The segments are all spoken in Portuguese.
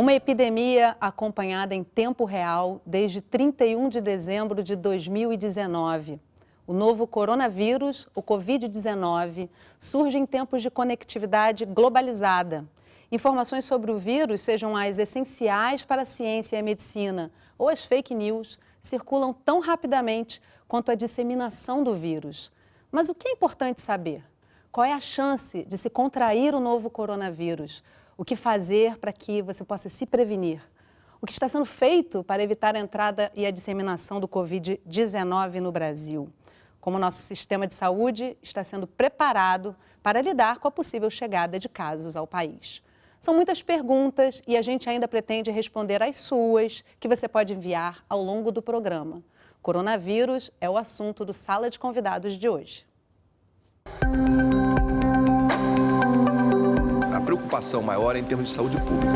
Uma epidemia acompanhada em tempo real desde 31 de dezembro de 2019. O novo coronavírus, o Covid-19, surge em tempos de conectividade globalizada. Informações sobre o vírus, sejam as essenciais para a ciência e a medicina ou as fake news, circulam tão rapidamente quanto a disseminação do vírus. Mas o que é importante saber? Qual é a chance de se contrair o novo coronavírus? O que fazer para que você possa se prevenir? O que está sendo feito para evitar a entrada e a disseminação do Covid-19 no Brasil? Como o nosso sistema de saúde está sendo preparado para lidar com a possível chegada de casos ao país? São muitas perguntas e a gente ainda pretende responder às suas, que você pode enviar ao longo do programa. Coronavírus é o assunto do Sala de Convidados de hoje. A preocupação maior é em termos de saúde pública.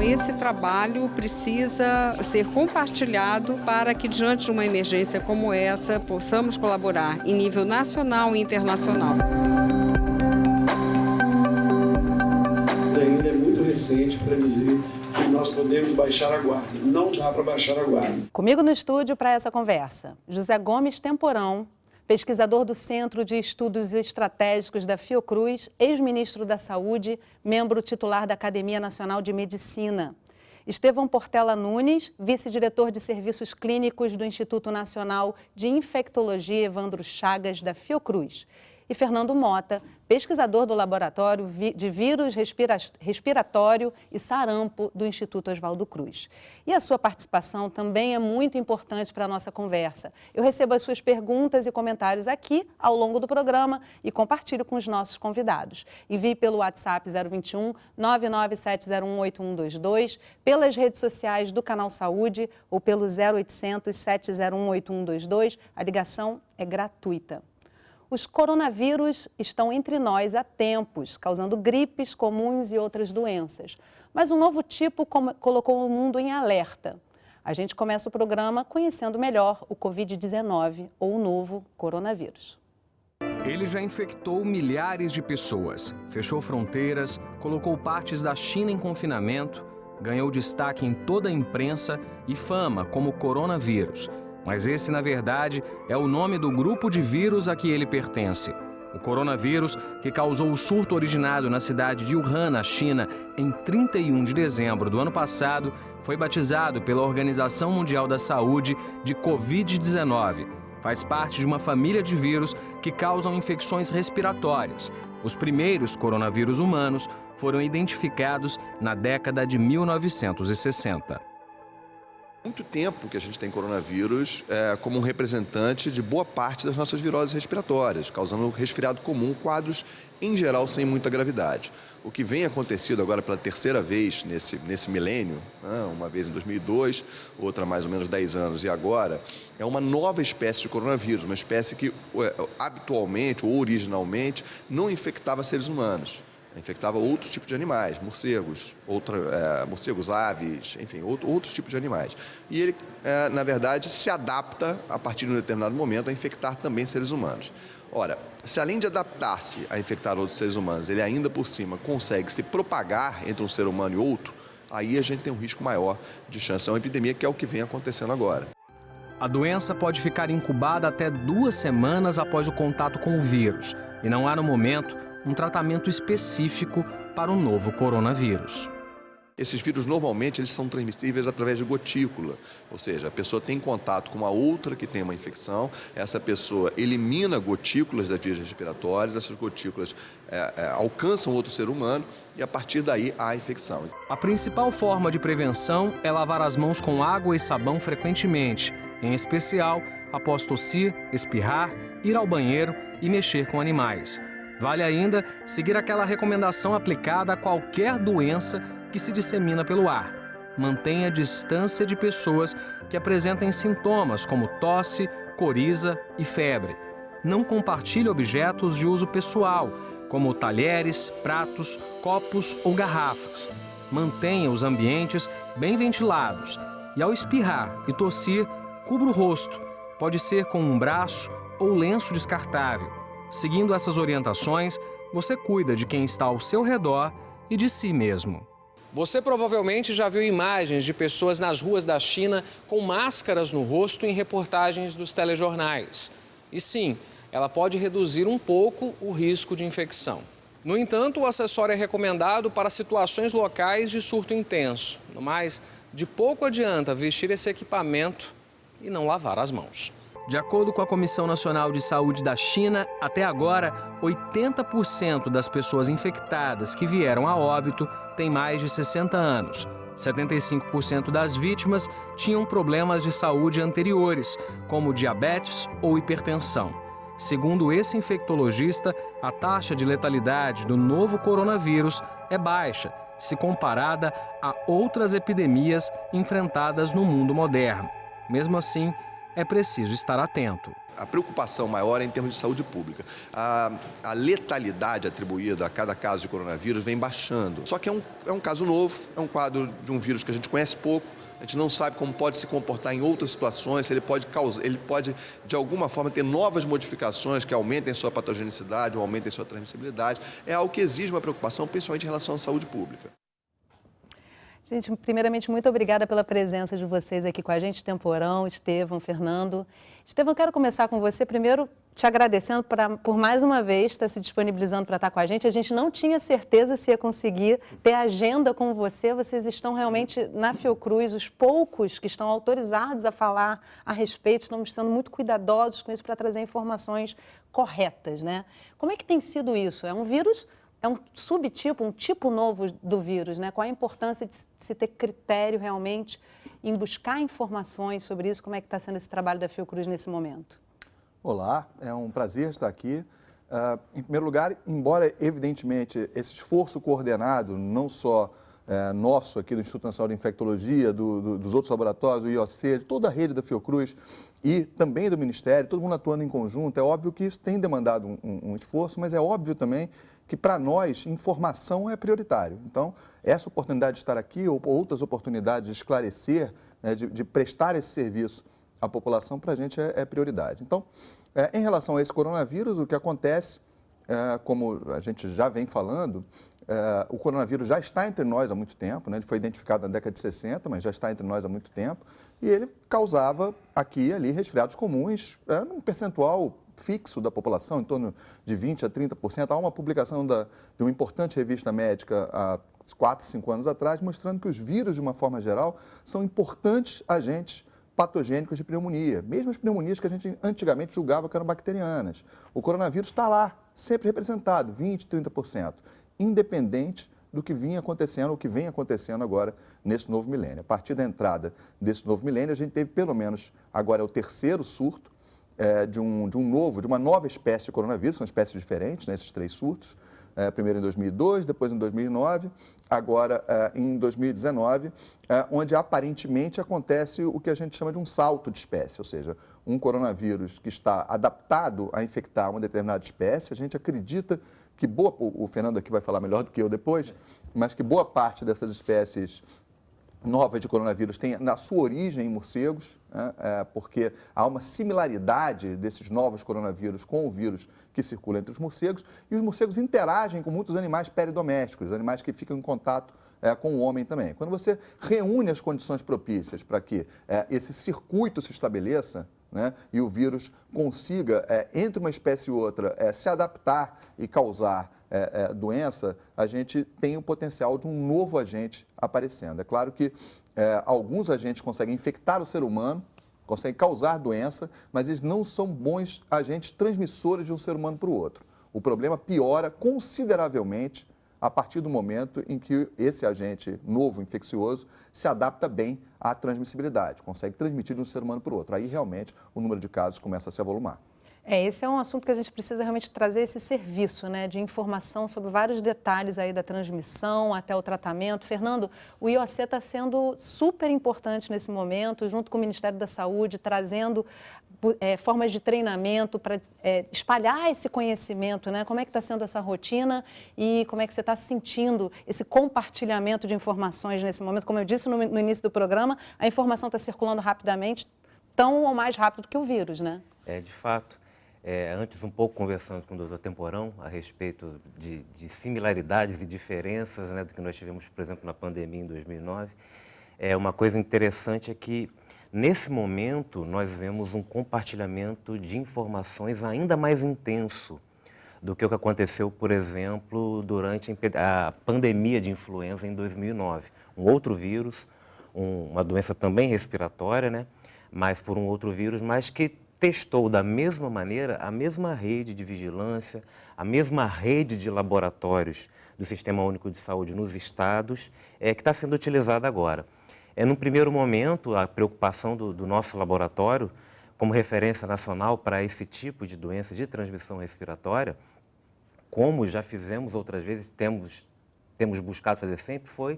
Esse trabalho precisa ser compartilhado para que, diante de uma emergência como essa, possamos colaborar em nível nacional e internacional. Ainda é muito recente para dizer que nós podemos baixar a guarda. Não dá para baixar a guarda. Comigo no estúdio para essa conversa, José Gomes Temporão, pesquisador do Centro de Estudos Estratégicos da Fiocruz, ex-ministro da Saúde, membro titular da Academia Nacional de Medicina. Estevão Portela Nunes, vice-diretor de Serviços Clínicos do Instituto Nacional de Infectologia Evandro Chagas, da Fiocruz. E Fernando Mota, pesquisador do Laboratório de Vírus Respiratório e Sarampo do Instituto Oswaldo Cruz. E a sua participação também é muito importante para a nossa conversa. Eu recebo as suas perguntas e comentários aqui ao longo do programa e compartilho com os nossos convidados. Envie pelo WhatsApp 021 99701 8122, pelas redes sociais do Canal Saúde ou pelo 0800 701 8122. A ligação é gratuita. Os coronavírus estão entre nós há tempos, causando gripes comuns e outras doenças. Mas um novo tipo colocou o mundo em alerta. A gente começa o programa conhecendo melhor o Covid-19, ou o novo coronavírus. Ele já infectou milhares de pessoas, fechou fronteiras, colocou partes da China em confinamento, ganhou destaque em toda a imprensa e fama como coronavírus. Mas esse, na verdade, é o nome do grupo de vírus a que ele pertence. O coronavírus, que causou o surto originado na cidade de Wuhan, na China, em 31 de dezembro do ano passado, foi batizado pela Organização Mundial da Saúde de Covid-19. Faz parte de uma família de vírus que causam infecções respiratórias. Os primeiros coronavírus humanos foram identificados na década de 1960. Muito tempo que a gente tem coronavírus como um representante de boa parte das nossas viroses respiratórias, causando resfriado comum, quadros em geral sem muita gravidade. O que vem acontecendo agora pela terceira vez nesse milênio, uma vez em 2002, outra há mais ou menos 10 anos e agora, é uma nova espécie de coronavírus, uma espécie que habitualmente ou originalmente não infectava seres humanos. Infectava outros tipos de animais, morcegos, morcegos, aves, enfim, outros tipos de animais. E ele, na verdade, se adapta, a partir de um determinado momento, a infectar também seres humanos. Ora, se além de adaptar-se a infectar outros seres humanos, ele ainda por cima consegue se propagar entre um ser humano e outro, aí a gente tem um risco maior de chance de uma epidemia, que é o que vem acontecendo agora. A doença pode ficar incubada até 2 semanas após o contato com o vírus e não há, no momento, um tratamento específico para o novo coronavírus. Esses vírus, normalmente, eles são transmissíveis através de gotícula, ou seja, a pessoa tem contato com uma outra que tem uma infecção, essa pessoa elimina gotículas das vias respiratórias, essas gotículas alcançam outro ser humano e, a partir daí, há a infecção. A principal forma de prevenção é lavar as mãos com água e sabão frequentemente, em especial após tossir, espirrar, ir ao banheiro e mexer com animais. Vale ainda seguir aquela recomendação aplicada a qualquer doença que se dissemina pelo ar. Mantenha a distância de pessoas que apresentem sintomas como tosse, coriza e febre. Não compartilhe objetos de uso pessoal, como talheres, pratos, copos ou garrafas. Mantenha os ambientes bem ventilados e, ao espirrar e tossir, cubra o rosto. Pode ser com um braço ou lenço descartável. Seguindo essas orientações, você cuida de quem está ao seu redor e de si mesmo. Você provavelmente já viu imagens de pessoas nas ruas da China com máscaras no rosto em reportagens dos telejornais. E sim, ela pode reduzir um pouco o risco de infecção. No entanto, o acessório é recomendado para situações locais de surto intenso. No mais, de pouco adianta vestir esse equipamento e não lavar as mãos. De acordo com a Comissão Nacional de Saúde da China, até agora, 80% das pessoas infectadas que vieram a óbito têm mais de 60 anos. 75% das vítimas tinham problemas de saúde anteriores, como diabetes ou hipertensão. Segundo esse infectologista, a taxa de letalidade do novo coronavírus é baixa, se comparada a outras epidemias enfrentadas no mundo moderno. Mesmo assim, é preciso estar atento. A preocupação maior é em termos de saúde pública. A letalidade atribuída a cada caso de coronavírus vem baixando. Só que é um caso novo, é um quadro de um vírus que a gente conhece pouco, a gente não sabe como pode se comportar em outras situações, se ele pode de alguma forma ter novas modificações que aumentem sua patogenicidade ou aumentem sua transmissibilidade. É algo que exige uma preocupação, principalmente em relação à saúde pública. Gente, primeiramente, muito obrigada pela presença de vocês aqui com a gente, Temporão, Estevão, Fernando. Estevão, quero começar com você, primeiro te agradecendo por mais uma vez estar se disponibilizando para estar com a gente. A gente não tinha certeza se ia conseguir ter agenda com você. Vocês estão realmente na Fiocruz, os poucos que estão autorizados a falar a respeito, estamos sendo muito cuidadosos com isso para trazer informações corretas, né? Como é que tem sido isso? É um vírus... É um subtipo, um tipo novo do vírus, né? Qual a importância de se ter critério realmente em buscar informações sobre isso? Como é que está sendo esse trabalho da Fiocruz nesse momento? Olá, é um prazer estar aqui. Em primeiro lugar, embora evidentemente esse esforço coordenado, não só nosso aqui do Instituto Nacional de Infectologia, dos outros laboratórios, do IOC, de toda a rede da Fiocruz e também do Ministério, todo mundo atuando em conjunto, é óbvio que isso tem demandado um esforço, mas é óbvio também que para nós informação é prioritário. Então, essa oportunidade de estar aqui ou outras oportunidades de esclarecer, né, de prestar esse serviço à população, para a gente é prioridade. Então, em relação a esse coronavírus, o que acontece, como a gente já vem falando, o coronavírus já está entre nós há muito tempo, né? Ele foi identificado na década de 60, mas já está entre nós há muito tempo, e ele causava aqui e ali resfriados comuns, num percentual fixo da população, em torno de 20% a 30%. Há uma publicação de uma importante revista médica há 4, 5 anos atrás, mostrando que os vírus, de uma forma geral, são importantes agentes patogênicos de pneumonia, mesmo as pneumonias que a gente antigamente julgava que eram bacterianas. O coronavírus está lá, sempre representado, 20%, 30%, independente do que vinha acontecendo, ou que vem acontecendo agora nesse novo milênio. A partir da entrada desse novo milênio, a gente teve pelo menos, agora é o terceiro surto, de uma nova espécie de coronavírus, são espécies diferentes, né, esses 3 surtos, primeiro em 2002, depois em 2009, agora em 2019, onde aparentemente acontece o que a gente chama de um salto de espécie, ou seja, um coronavírus que está adaptado a infectar uma determinada espécie. A gente acredita que o Fernando aqui vai falar melhor do que eu depois, mas que boa parte dessas espécies nova de coronavírus tem na sua origem em morcegos, né, porque há uma similaridade desses novos coronavírus com o vírus que circula entre os morcegos, e os morcegos interagem com muitos animais peridomésticos, animais que ficam em contato com o homem também. Quando você reúne as condições propícias para que esse circuito se estabeleça, né, e o vírus consiga, entre uma espécie e outra, se adaptar e causar doença, a gente tem o potencial de um novo agente aparecendo. É claro que alguns agentes conseguem infectar o ser humano, conseguem causar doença, mas eles não são bons agentes transmissores de um ser humano para o outro. O problema piora consideravelmente a partir do momento em que esse agente novo, infeccioso, se adapta bem à transmissibilidade, consegue transmitir de um ser humano para o outro. Aí, realmente, o número de casos começa a se avolumar. Esse é um assunto que a gente precisa realmente trazer esse serviço, né, de informação sobre vários detalhes aí da transmissão até o tratamento. Fernando, o IOC está sendo super importante nesse momento, junto com o Ministério da Saúde, trazendo formas de treinamento para espalhar esse conhecimento, né? Como é que está sendo essa rotina e como é que você está sentindo esse compartilhamento de informações nesse momento? Como eu disse no início do programa, a informação está circulando rapidamente, tão ou mais rápido que o vírus, né? De fato. Antes um pouco conversando com o Dr. Temporão a respeito de similaridades e diferenças, né, do que nós tivemos, por exemplo, na pandemia em 2009. Uma coisa interessante é que, nesse momento, nós vemos um compartilhamento de informações ainda mais intenso do que o que aconteceu, por exemplo, durante a pandemia de influenza em 2009. Um outro vírus, uma doença também respiratória, né, mas por um outro vírus, mas que testou da mesma maneira a mesma rede de vigilância, a mesma rede de laboratórios do Sistema Único de Saúde nos estados, que está sendo utilizada agora. Num primeiro momento, a preocupação do nosso laboratório, como referência nacional para esse tipo de doença de transmissão respiratória, como já fizemos outras vezes, temos buscado fazer sempre, foi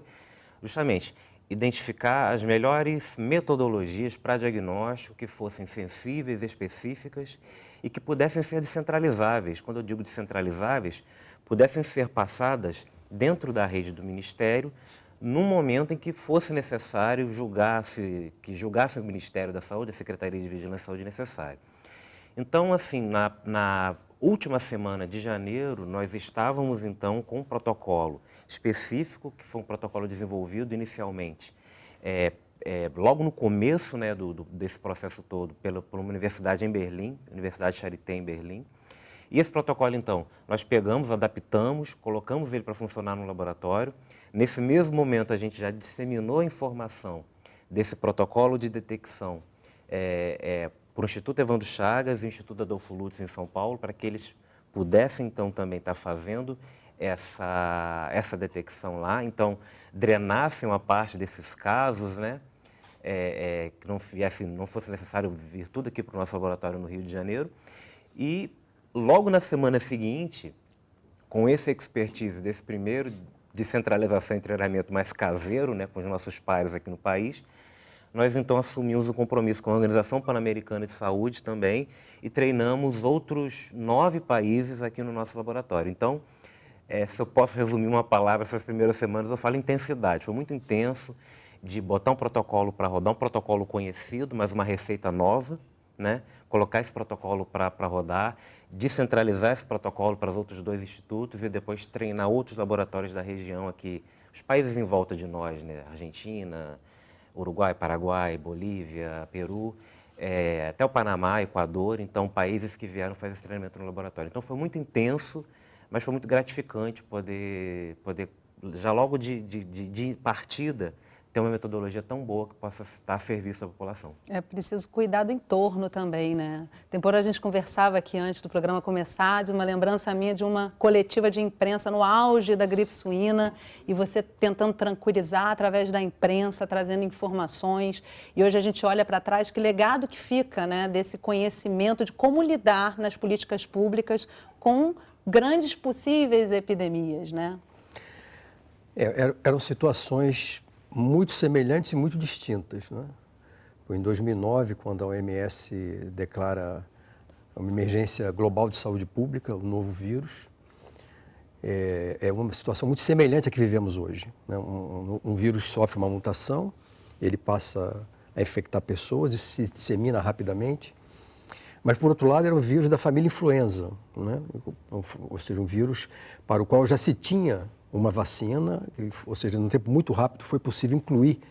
justamente identificar as melhores metodologias para diagnóstico que fossem sensíveis, específicas e que pudessem ser descentralizáveis. Quando eu digo descentralizáveis, pudessem ser passadas dentro da rede do Ministério num momento em que fosse necessário julgasse o Ministério da Saúde, a Secretaria de Vigilância e Saúde necessário. Então, assim, na última semana de janeiro, nós estávamos, então, com um protocolo específico, que foi um protocolo desenvolvido inicialmente, logo no começo, né, desse processo todo, pela universidade em Berlim, Universidade Charité em Berlim. E esse protocolo, então, nós pegamos, adaptamos, colocamos ele para funcionar no laboratório. Nesse mesmo momento, a gente já disseminou a informação desse protocolo de detecção para o Instituto Evandro Chagas e o Instituto Adolfo Lutz em São Paulo, para que eles pudessem, então, também estar fazendo essa detecção lá. Então, drenassem uma parte desses casos, né? Que não fosse necessário vir tudo aqui para o nosso laboratório no Rio de Janeiro. E, logo na semana seguinte, com esse expertise desse primeiro descentralização e treinamento mais caseiro, né, com os nossos pares aqui no país, nós então assumimos o compromisso com a Organização Pan-Americana de Saúde também e treinamos outros 9 países aqui no nosso laboratório. Então, se eu posso resumir uma palavra, essas primeiras semanas eu falo intensidade. Foi muito intenso de botar um protocolo para rodar, um protocolo conhecido, mas uma receita nova, né? Colocar esse protocolo para rodar, descentralizar esse protocolo para os outros 2 institutos e depois treinar outros laboratórios da região aqui, os países em volta de nós, né? Argentina, Uruguai, Paraguai, Bolívia, Peru, até o Panamá, Equador, então países que vieram fazer esse treinamento no laboratório. Então foi muito intenso, mas foi muito gratificante poder já logo de partida, ter uma metodologia tão boa que possa estar a serviço da população. É preciso cuidar do entorno também, né? Temporão, a gente conversava aqui antes do programa começar, de uma lembrança minha de uma coletiva de imprensa no auge da gripe suína e você tentando tranquilizar através da imprensa, trazendo informações. E hoje a gente olha para trás, que legado que fica, né, desse conhecimento de como lidar nas políticas públicas com grandes possíveis epidemias, né? Eram situações muito semelhantes e muito distintas, né? Em 2009, quando a OMS declara uma emergência global de saúde pública, o novo vírus, é uma situação muito semelhante à que vivemos hoje, né? Um vírus sofre uma mutação, ele passa a infectar pessoas e se dissemina rapidamente. Mas, por outro lado, era um vírus da família influenza, né? Ou seja, um vírus para o qual já se tinha uma vacina, ou seja, num tempo muito rápido foi possível incluir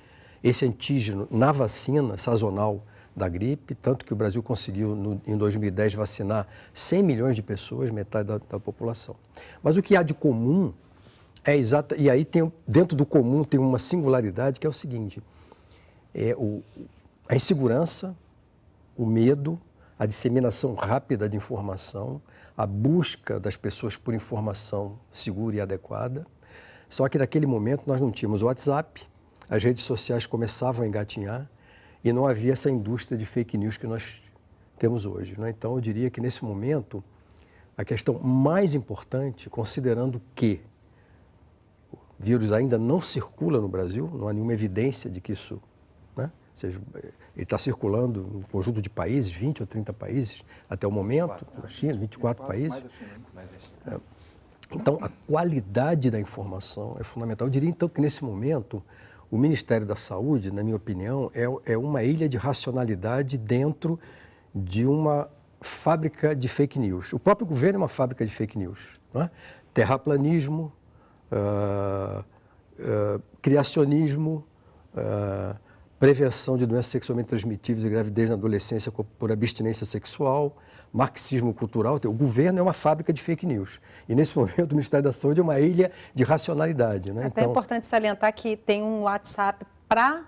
esse antígeno na vacina sazonal da gripe, tanto que o Brasil conseguiu, em 2010, vacinar 100 milhões de pessoas, metade da população. Mas o que há de comum e aí dentro do comum tem uma singularidade que é o seguinte, a insegurança, o medo, a disseminação rápida de informação, a busca das pessoas por informação segura e adequada. Só que naquele momento nós não tínhamos o WhatsApp, as redes sociais começavam a engatinhar e não havia essa indústria de fake news que nós temos hoje, né? Então eu diria que nesse momento a questão mais importante, considerando que o vírus ainda não circula no Brasil, não há nenhuma evidência de que isso, né, seja, ele está circulando em um conjunto de países, 20 ou 30 países até o momento, na China, 24 países. Então, a qualidade da informação é fundamental. Eu diria, então, que nesse momento, o Ministério da Saúde, na minha opinião, é uma ilha de racionalidade dentro de uma fábrica de fake news. O próprio governo é uma fábrica de fake news. Não é? Terraplanismo, criacionismo, prevenção de doenças sexualmente transmissíveis e gravidez na adolescência por abstinência sexual, marxismo cultural. O governo é uma fábrica de fake news. E, nesse momento, o Ministério da Saúde é uma ilha de racionalidade. Né? Até é importante salientar que tem um WhatsApp para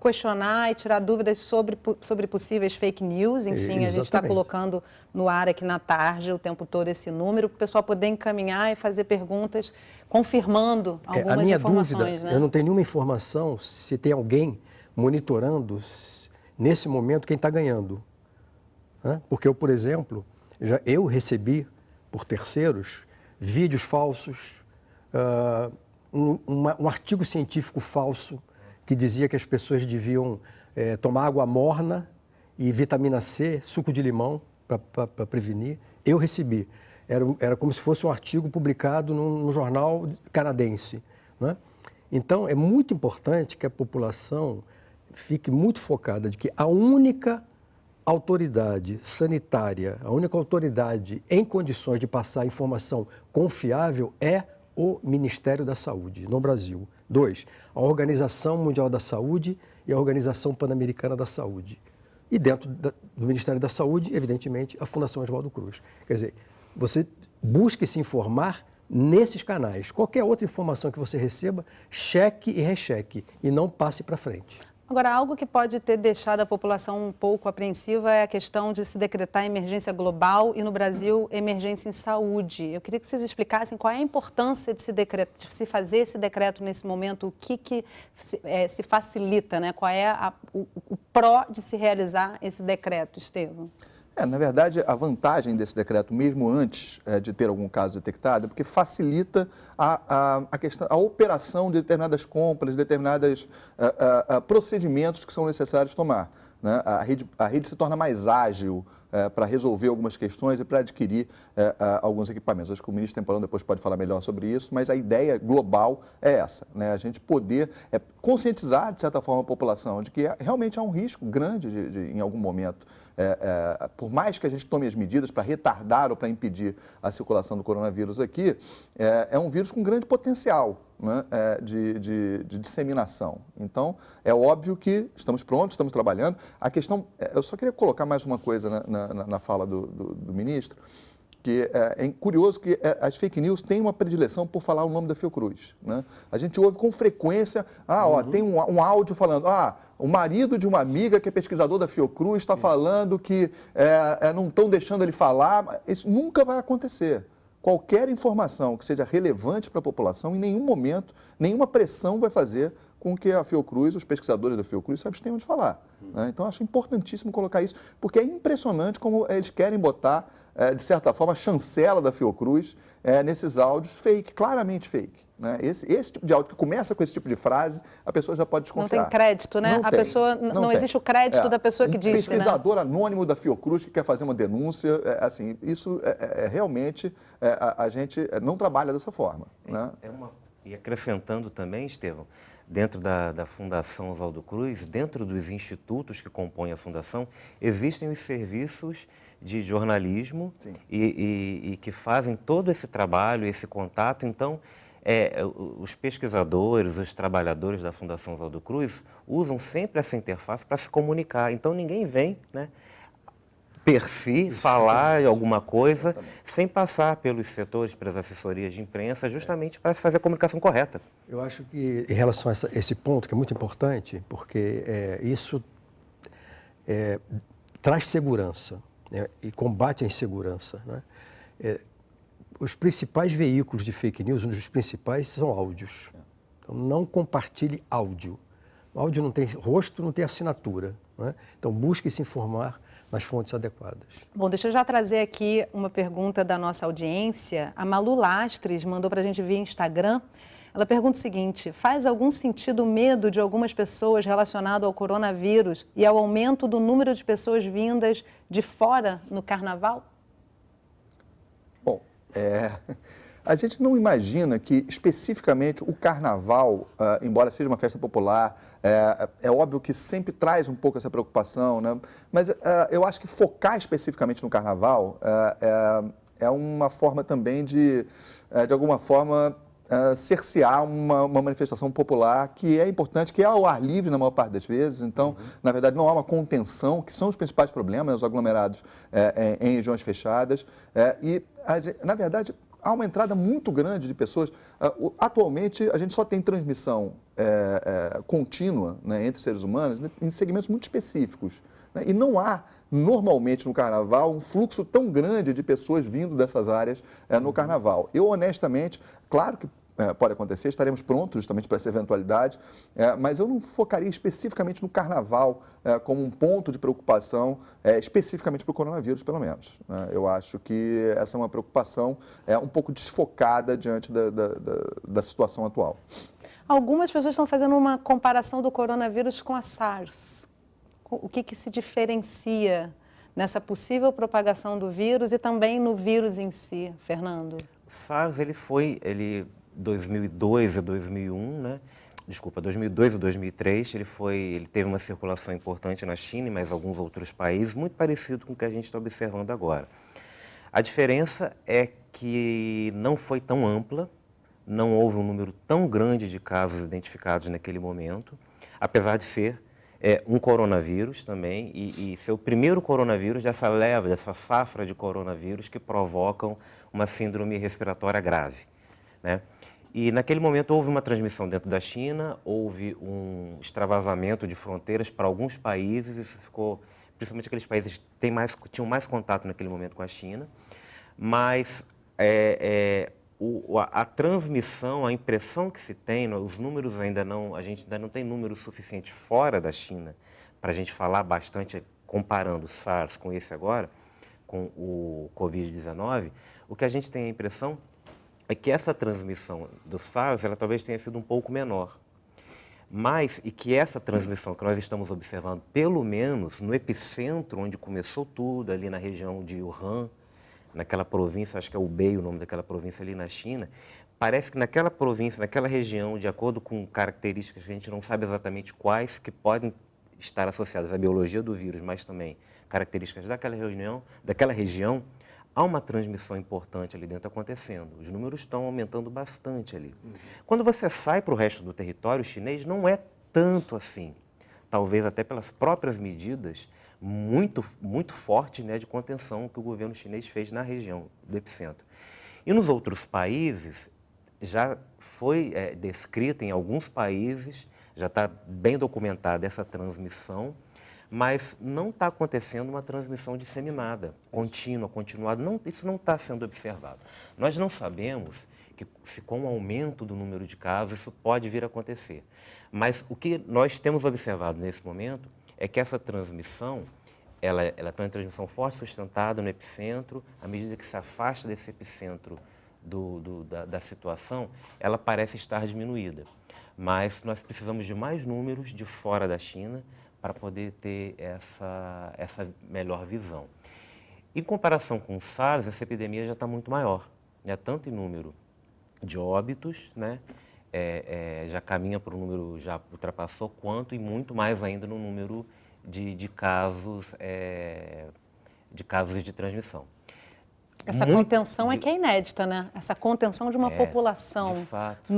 questionar e tirar dúvidas sobre possíveis fake news. Enfim, a gente está colocando no ar aqui na tarde o tempo todo esse número para o pessoal poder encaminhar e fazer perguntas, confirmando algumas a minha informações. Dúvida, né? Eu não tenho nenhuma informação se tem alguém monitorando, nesse momento, quem está ganhando. Né? Porque eu, por exemplo, eu recebi, por terceiros, vídeos falsos, um artigo científico falso que dizia que as pessoas deviam tomar água morna e vitamina C, suco de limão, para prevenir. Eu recebi. Era como se fosse um artigo publicado num jornal canadense. Né? Então, é muito importante que a população fique muito focada de que a única autoridade sanitária, a única autoridade em condições de passar informação confiável é o Ministério da Saúde, no Brasil. 2, a Organização Mundial da Saúde e a Organização Pan-Americana da Saúde. E dentro do Ministério da Saúde, evidentemente, a Fundação Oswaldo Cruz. Quer dizer, você busque se informar nesses canais. Qualquer outra informação que você receba, cheque e recheque e não passe para frente. Agora, algo que pode ter deixado a população um pouco apreensiva é a questão de se decretar emergência global e, no Brasil, emergência em saúde. Eu queria que vocês explicassem qual é a importância de se fazer esse decreto nesse momento, o que se facilita, né? Qual é o pró de se realizar esse decreto, Estevão? Na verdade, a vantagem desse decreto, mesmo antes de ter algum caso detectado, é porque facilita a operação de determinadas compras, determinados procedimentos que são necessários tomar. Né? A rede se torna mais ágil para resolver algumas questões e para adquirir alguns equipamentos. Acho que o ministro Temporão depois pode falar melhor sobre isso, mas a ideia global é essa, né? A gente poder conscientizar, de certa forma, a população de que realmente há um risco grande em algum momento, por mais que a gente tome as medidas para retardar ou para impedir a circulação do coronavírus aqui, é um vírus com grande potencial, né, de disseminação. Então, é óbvio que estamos prontos, estamos trabalhando. A questão, eu só queria colocar mais uma coisa na fala do ministro, que é curioso que as fake news têm uma predileção por falar o nome da Fiocruz. Né? A gente ouve com frequência, tem um áudio falando, o marido de uma amiga que é pesquisador da Fiocruz está falando que não estão deixando ele falar. Isso nunca vai acontecer. Qualquer informação que seja relevante para a população, em nenhum momento, nenhuma pressão vai fazer com que a Fiocruz, os pesquisadores da Fiocruz, se abstenham de falar. Né? Então, acho importantíssimo colocar isso, porque é impressionante como eles querem botar, de certa forma, a chancela da Fiocruz nesses áudios fake, claramente fake. Né? Esse tipo de áudio que começa com esse tipo de frase, a pessoa já pode desconfiar. Não tem crédito, né? Não existe o crédito da pessoa que disse. Pesquisador anônimo da Fiocruz que quer fazer uma denúncia, isso realmente a gente não trabalha dessa forma. Né? E acrescentando também, Estevão, dentro da Fundação Oswaldo Cruz, dentro dos institutos que compõem a Fundação, existem os serviços de jornalismo e que fazem todo esse trabalho, esse contato. Então, os pesquisadores, os trabalhadores da Fundação Oswaldo Cruz usam sempre essa interface para se comunicar. Então, ninguém vem, né, per si, falar alguma coisa sem passar pelos setores, pelas assessorias de imprensa, justamente para se fazer a comunicação correta. Eu acho que, em relação a esse ponto, que é muito importante, porque isso traz segurança, né, e combate a insegurança. Né? Os principais veículos de fake news, um dos principais, são áudios. Então, não compartilhe áudio. O áudio não tem rosto, não tem assinatura. Né? Então, busque se informar nas fontes adequadas. Bom, deixa eu já trazer aqui uma pergunta da nossa audiência. A Malu Lastres mandou para a gente via Instagram. Ela pergunta o seguinte: faz algum sentido o medo de algumas pessoas relacionado ao coronavírus e ao aumento do número de pessoas vindas de fora no carnaval? Bom, A gente não imagina que, especificamente, o carnaval, embora seja uma festa popular, é óbvio que sempre traz um pouco essa preocupação, né? Mas eu acho que focar especificamente no carnaval é uma forma também de alguma forma, cercear uma manifestação popular que é importante, que é ao ar livre na maior parte das vezes. Então, na verdade, não há uma contenção, que são os principais problemas, os aglomerados em regiões fechadas. Na verdade, há uma entrada muito grande de pessoas. Atualmente, a gente só tem transmissão contínua, né, entre seres humanos em segmentos muito específicos, né, e não há, normalmente, no Carnaval, um fluxo tão grande de pessoas vindo dessas áreas no Carnaval. Eu, honestamente, claro que pode acontecer, estaremos prontos justamente para essa eventualidade, mas eu não focaria especificamente no Carnaval como um ponto de preocupação, especificamente para o coronavírus, pelo menos. Eu acho que essa é uma preocupação um pouco desfocada diante da situação atual. Algumas pessoas estão fazendo uma comparação do coronavírus com a SARS. O que se diferencia nessa possível propagação do vírus e também no vírus em si, Fernando? O SARS, ele 2002 a 2001, né? Desculpa, 2002 a 2003, ele teve uma circulação importante na China e mais alguns outros países, muito parecido com o que a gente está observando agora. A diferença é que não foi tão ampla, não houve um número tão grande de casos identificados naquele momento, apesar de ser um coronavírus também, e ser o primeiro coronavírus dessa safra de coronavírus que provocam uma síndrome respiratória grave, né? E naquele momento houve uma transmissão dentro da China, houve um extravasamento de fronteiras para alguns países, isso ficou, principalmente aqueles países que tinham mais contato naquele momento com a China, mas a transmissão, a impressão que se tem, os números a gente ainda não tem números suficientes fora da China para a gente falar bastante, comparando o SARS com esse agora, com o Covid-19, o que a gente tem a impressão é que essa transmissão do SARS, ela talvez tenha sido um pouco menor. E que essa transmissão que nós estamos observando, pelo menos no epicentro onde começou tudo, ali na região de Wuhan, naquela província, acho que é Hubei o nome daquela província ali na China, parece que naquela província, naquela região, de acordo com características que a gente não sabe exatamente quais, que podem estar associadas à biologia do vírus, mas também características daquela região, há uma transmissão importante ali dentro acontecendo. Os números estão aumentando bastante ali. Quando você sai para o resto do território chinês, não é tanto assim. Talvez até pelas próprias medidas muito, muito fortes, né, de contenção que o governo chinês fez na região do epicentro. E nos outros países, já foi descrita em alguns países, já está bem documentada essa transmissão, mas não está acontecendo uma transmissão disseminada, contínua, continuada. Isso não está sendo observado. Nós não sabemos se com o aumento do número de casos isso pode vir a acontecer. Mas o que nós temos observado nesse momento é que essa transmissão, ela está em transmissão forte, sustentada no epicentro. À medida que se afasta desse epicentro da situação, ela parece estar diminuída. Mas nós precisamos de mais números de fora da China para poder ter essa melhor visão. Em comparação com o SARS, essa epidemia já está muito maior, né? Tanto em número de óbitos, né? Já caminha para o número, já ultrapassou, quanto e muito mais ainda no número de casos de transmissão. Essa contenção é que é inédita, né? Essa contenção de uma população de fato.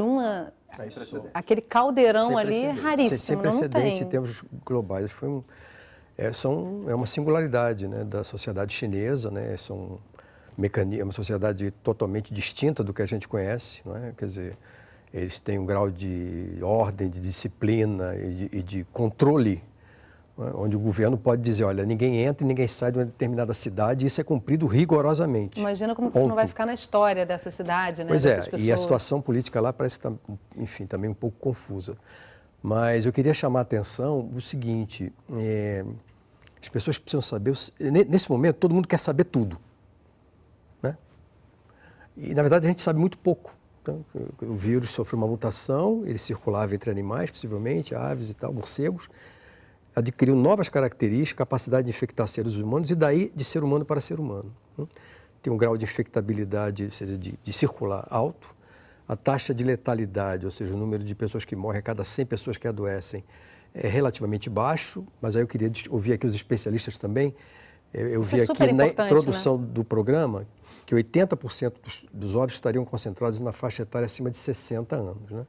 Aquele caldeirão ali é raríssimo, sem precedente em termos globais. É uma singularidade, né, da sociedade chinesa, né? É uma sociedade totalmente distinta do que a gente conhece, não é? Quer dizer, eles têm um grau de ordem, de disciplina e de controle, onde o governo pode dizer, olha, ninguém entra e ninguém sai de uma determinada cidade, e isso é cumprido rigorosamente. Imagina como que isso não vai ficar na história dessa cidade, né? Pois e a situação política lá parece que está, enfim, também um pouco confusa. Mas eu queria chamar a atenção o seguinte, as pessoas precisam saber, nesse momento todo mundo quer saber tudo, né? E na verdade a gente sabe muito pouco. Então, o vírus sofreu uma mutação, ele circulava entre animais, possivelmente, aves e tal, morcegos, adquiriu novas características, capacidade de infectar seres humanos e daí de ser humano para ser humano. tem um grau de infectabilidade, ou seja, de circular alto. A taxa de letalidade, ou seja, o número de pessoas que morrem a cada 100 pessoas que adoecem, é relativamente baixo, mas aí eu queria ouvir aqui os especialistas também. Eu vi aqui na introdução, né, do programa que 80% dos óbitos estariam concentrados na faixa etária acima de 60 anos. Né?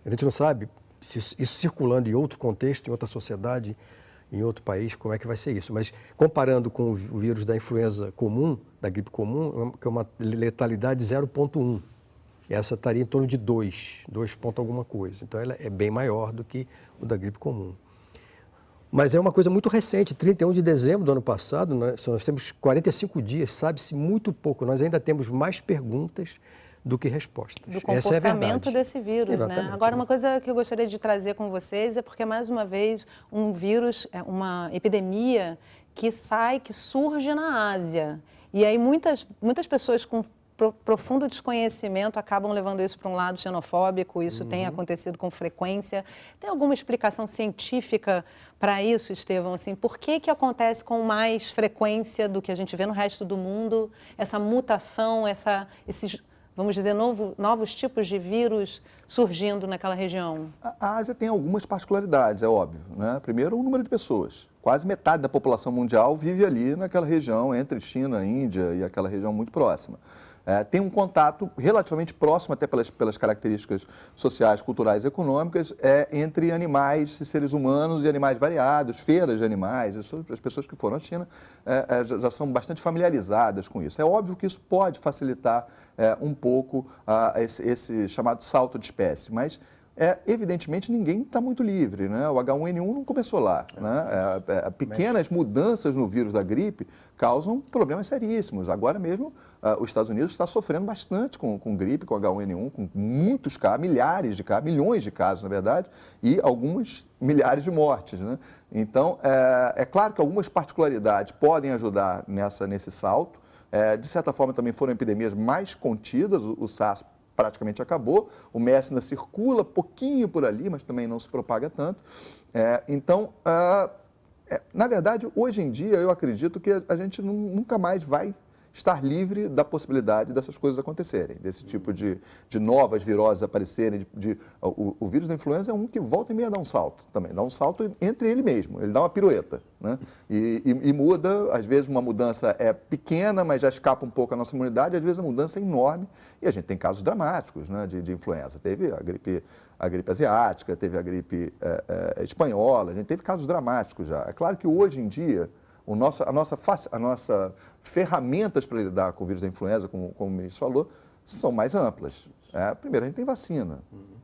A gente não sabe se isso circulando em outro contexto, em outra sociedade, em outro país, como é que vai ser isso. Mas comparando com o vírus da influenza comum, da gripe comum, que é uma letalidade 0,1. Essa estaria em torno de 2 ponto alguma coisa. Então, ela é bem maior do que o da gripe comum. Mas é uma coisa muito recente, 31 de dezembro do ano passado, nós temos 45 dias, sabe-se muito pouco. Nós ainda temos mais perguntas do que respostas. Do comportamento desse vírus, né? Agora, uma coisa que eu gostaria de trazer com vocês é porque, mais uma vez, um vírus, uma epidemia que surge na Ásia. E aí muitas pessoas com profundo desconhecimento acabam levando isso para um lado xenofóbico. Isso tem acontecido com frequência. Tem alguma explicação científica para isso, Estevão? Assim, por que acontece com mais frequência do que a gente vê no resto do mundo, essa mutação, esses, vamos dizer, novos tipos de vírus surgindo naquela região? A Ásia tem algumas particularidades, é óbvio, né? Primeiro, o número de pessoas. Quase metade da população mundial vive ali naquela região, entre China, Índia e aquela região muito próxima. Tem um contato relativamente próximo, até pelas características sociais, culturais e econômicas, entre animais e seres humanos e animais variados, feiras de animais. As pessoas que foram à China já são bastante familiarizadas com isso. É óbvio que isso pode facilitar um pouco esse chamado salto de espécie, mas evidentemente ninguém está muito livre, né? O H1N1 não começou lá, né? Pequenas mudanças no vírus da gripe causam problemas seríssimos. Agora mesmo, os Estados Unidos está sofrendo bastante com gripe, com H1N1, com muitos casos, milhares de casos, milhões de casos, na verdade, e alguns milhares de mortes, né? Então, é claro que algumas particularidades podem ajudar nesse salto. De certa forma, também foram epidemias mais contidas. O SARS praticamente acabou, o MERS ainda circula pouquinho por ali, mas também não se propaga tanto. Então, na verdade, hoje em dia, eu acredito que a gente nunca mais vai estar livre da possibilidade dessas coisas acontecerem, desse tipo de novas viroses aparecerem. O vírus da influenza é um que volta e meia dá um salto também, dá um salto entre ele mesmo, ele dá uma pirueta, né? E muda, às vezes uma mudança é pequena, mas já escapa um pouco a nossa imunidade, às vezes a mudança é enorme, e a gente tem casos dramáticos, né, de influenza. Teve a gripe asiática, teve a gripe espanhola, a gente teve casos dramáticos já. É claro que hoje em dia, a nossa ferramentas para lidar com o vírus da influenza, como o ministro falou, são mais amplas. Primeiro, a gente tem vacina,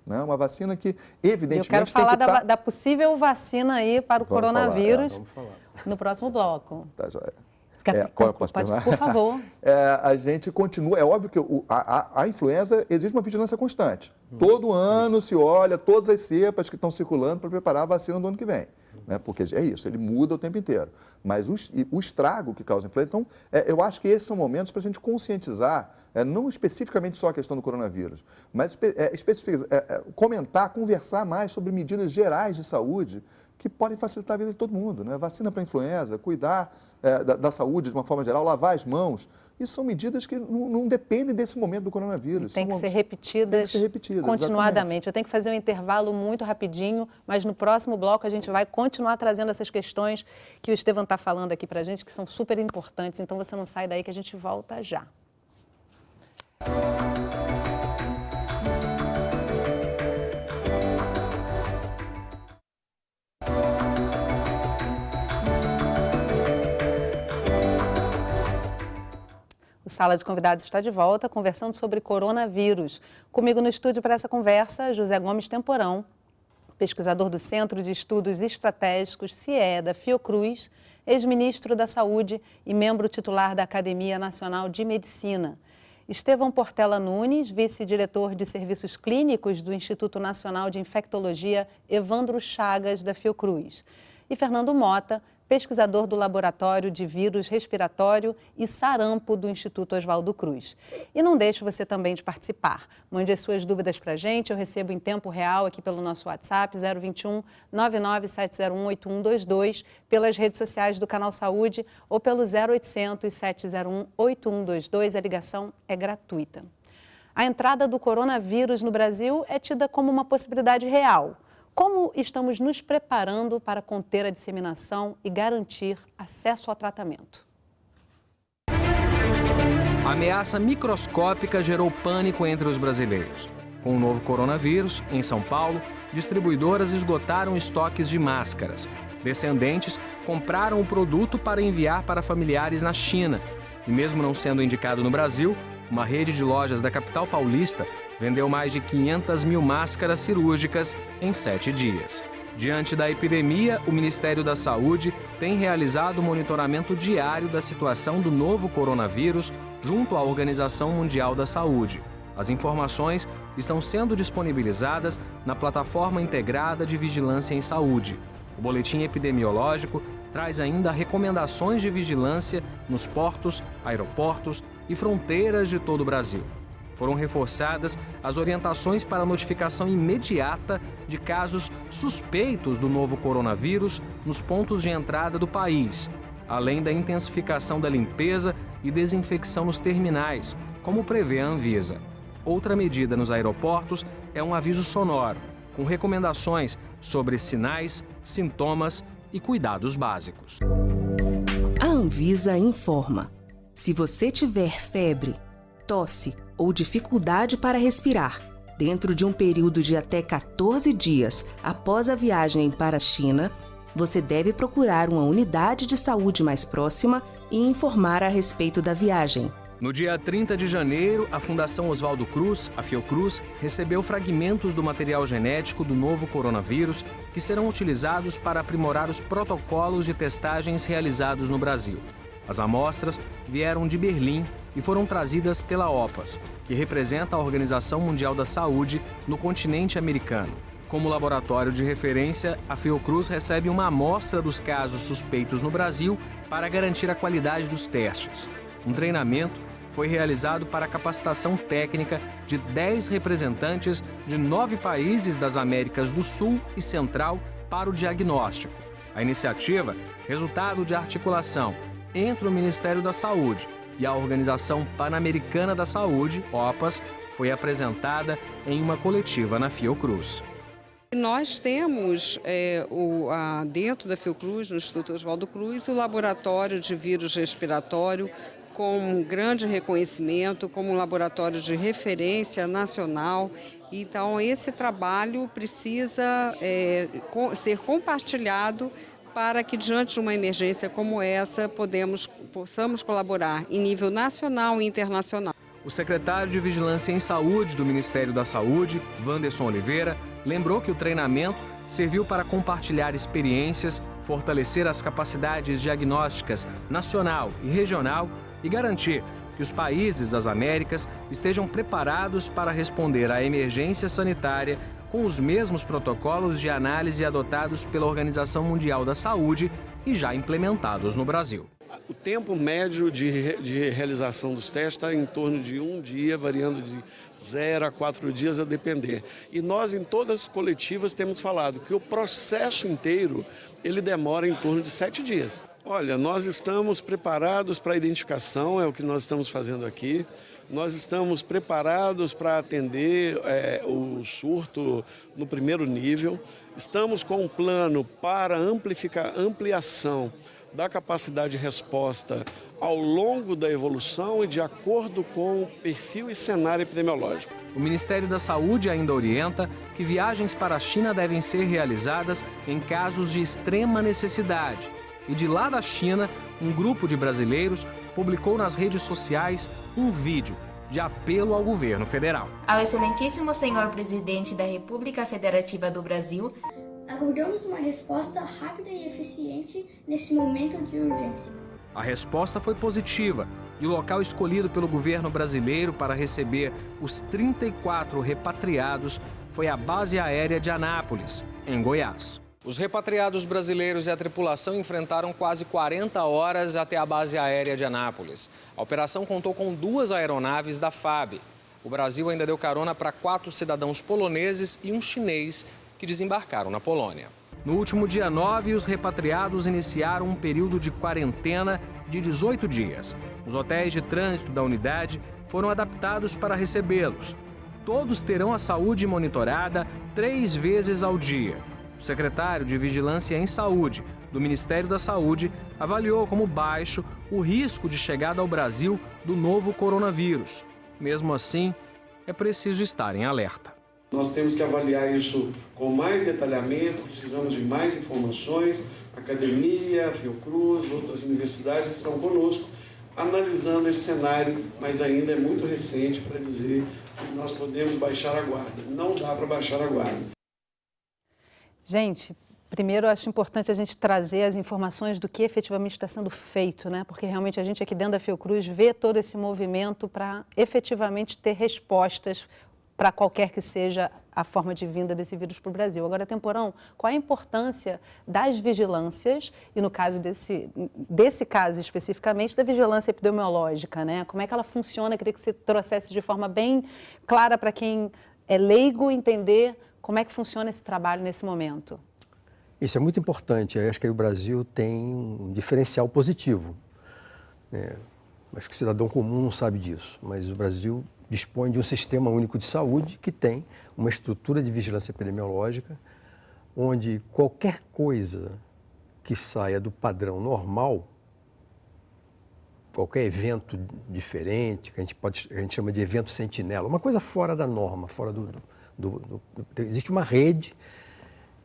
né? Uma vacina que, evidentemente... Eu quero falar da possível vacina aí para o coronavírus vamos falar. No próximo bloco. Tá, joia. Posso por favor. A gente continua, é óbvio que a influenza exige uma vigilância constante. Todo ano se olha todas as cepas que estão circulando para preparar a vacina do ano que vem. Né? Porque é isso, ele muda o tempo inteiro. Mas o estrago que causa a influenza... Então, eu acho que esses são momentos para a gente conscientizar, não especificamente só a questão do coronavírus, mas comentar, conversar mais sobre medidas gerais de saúde que podem facilitar a vida de todo mundo, né? Vacina para a influenza, cuidar da saúde de uma forma geral, lavar as mãos. Isso são medidas que não dependem desse momento do coronavírus. Tem que ser repetidas continuadamente. Exatamente. Eu tenho que fazer um intervalo muito rapidinho, mas no próximo bloco a gente vai continuar trazendo essas questões que o Estevão está falando aqui para a gente, que são super importantes. Então você não sai daí que a gente volta já. O Sala de Convidados está de volta, conversando sobre coronavírus. Comigo no estúdio para essa conversa, José Gomes Temporão, pesquisador do Centro de Estudos Estratégicos, CIE, da Fiocruz, ex-ministro da Saúde e membro titular da Academia Nacional de Medicina. Estevão Portela Nunes, vice-diretor de Serviços Clínicos do Instituto Nacional de Infectologia Evandro Chagas, da Fiocruz. E Fernando Mota, pesquisador do Laboratório de Vírus Respiratório e Sarampo do Instituto Oswaldo Cruz. E não deixe você também de participar. Mande as suas dúvidas para a gente, eu recebo em tempo real aqui pelo nosso WhatsApp 021 99701 8122, pelas redes sociais do Canal Saúde ou pelo 0800 701 8122, a ligação é gratuita. A entrada do coronavírus no Brasil é tida como uma possibilidade real. Como estamos nos preparando para conter a disseminação e garantir acesso ao tratamento? A ameaça microscópica gerou pânico entre os brasileiros. Com o novo coronavírus, em São Paulo, distribuidoras esgotaram estoques de máscaras. Descendentes compraram o produto para enviar para familiares na China. E mesmo não sendo indicado no Brasil, uma rede de lojas da capital paulista vendeu mais de 500 mil máscaras cirúrgicas em 7 dias. Diante da epidemia, o Ministério da Saúde tem realizado o monitoramento diário da situação do novo coronavírus junto à Organização Mundial da Saúde. As informações estão sendo disponibilizadas na Plataforma Integrada de Vigilância em Saúde. O boletim epidemiológico traz ainda recomendações de vigilância nos portos, aeroportos e fronteiras de todo o Brasil. Foram reforçadas as orientações para a notificação imediata de casos suspeitos do novo coronavírus nos pontos de entrada do país, além da intensificação da limpeza e desinfecção nos terminais, como prevê a Anvisa. Outra medida nos aeroportos é um aviso sonoro, com recomendações sobre sinais, sintomas e cuidados básicos. A Anvisa informa: se você tiver febre, tosse ou dificuldade para respirar dentro de um período de até 14 dias após a viagem para a China, você deve procurar uma unidade de saúde mais próxima e informar a respeito da viagem. No dia 30 de janeiro, a Fundação Oswaldo Cruz, a Fiocruz, recebeu fragmentos do material genético do novo coronavírus que serão utilizados para aprimorar os protocolos de testagens realizados no Brasil. As amostras vieram de Berlim e foram trazidas pela OPAS, que representa a Organização Mundial da Saúde no continente americano. Como laboratório de referência, a Fiocruz recebe uma amostra dos casos suspeitos no Brasil para garantir a qualidade dos testes. Um treinamento foi realizado para a capacitação técnica de 10 representantes de 9 países das Américas do Sul e Central para o diagnóstico. A iniciativa, resultado de articulação entre o Ministério da Saúde e a Organização Pan-Americana da Saúde, OPAS, foi apresentada em uma coletiva na Fiocruz. Nós temos dentro da Fiocruz, no Instituto Oswaldo Cruz, o laboratório de vírus respiratório com um grande reconhecimento, como um laboratório de referência nacional. Então, esse trabalho precisa ser compartilhado para que, diante de uma emergência como essa, possamos colaborar em nível nacional e internacional. O secretário de Vigilância em Saúde do Ministério da Saúde, Wanderson Oliveira, lembrou que o treinamento serviu para compartilhar experiências, fortalecer as capacidades diagnósticas nacional e regional e garantir que os países das Américas estejam preparados para responder à emergência sanitária com os mesmos protocolos de análise adotados pela Organização Mundial da Saúde e já implementados no Brasil. O tempo médio de realização dos testes está em torno de 1 dia, variando de 0 a 4 dias a depender. E nós, em todas as coletivas, temos falado que o processo inteiro ele demora em torno de 7 dias. Olha, nós estamos preparados para a identificação, é o que nós estamos fazendo aqui. Nós estamos preparados para atender o surto no primeiro nível. Estamos com um plano para ampliação da capacidade de resposta ao longo da evolução e de acordo com o perfil e cenário epidemiológico. O Ministério da Saúde ainda orienta que viagens para a China devem ser realizadas em casos de extrema necessidade. E de lá da China, um grupo de brasileiros publicou nas redes sociais um vídeo de apelo ao governo federal. Ao excelentíssimo senhor presidente da República Federativa do Brasil, aguardamos uma resposta rápida e eficiente nesse momento de urgência. A resposta foi positiva e o local escolhido pelo governo brasileiro para receber os 34 repatriados foi a base aérea de Anápolis, em Goiás. Os repatriados brasileiros e a tripulação enfrentaram quase 40 horas até a base aérea de Anápolis. A operação contou com 2 aeronaves da FAB. O Brasil ainda deu carona para 4 cidadãos poloneses e um chinês que desembarcaram na Polônia. No último dia 9, os repatriados iniciaram um período de quarentena de 18 dias. Os hotéis de trânsito da unidade foram adaptados para recebê-los. Todos terão a saúde monitorada 3 vezes ao dia. O secretário de Vigilância em Saúde do Ministério da Saúde avaliou como baixo o risco de chegada ao Brasil do novo coronavírus. Mesmo assim, é preciso estar em alerta. Nós temos que avaliar isso com mais detalhamento, precisamos de mais informações. A academia, a Fiocruz, outras universidades estão conosco, analisando esse cenário, mas ainda é muito recente para dizer que nós podemos baixar a guarda. Não dá para baixar a guarda. Gente, primeiro eu acho importante a gente trazer as informações do que efetivamente está sendo feito, né? Porque realmente a gente aqui dentro da Fiocruz vê todo esse movimento para efetivamente ter respostas para qualquer que seja a forma de vinda desse vírus para o Brasil. Agora, Temporão, qual a importância das vigilâncias, e no caso desse caso especificamente, da vigilância epidemiológica, né? Como é que ela funciona? Eu queria que você trouxesse de forma bem clara para quem é leigo entender como é que funciona esse trabalho nesse momento. Isso é muito importante. Eu acho que aí o Brasil tem um diferencial positivo. Acho que o cidadão comum não sabe disso, mas o Brasil dispõe de um sistema único de saúde que tem uma estrutura de vigilância epidemiológica, onde qualquer coisa que saia do padrão normal, qualquer evento diferente, que a gente chama de evento sentinela, uma coisa fora da norma, fora existe uma rede,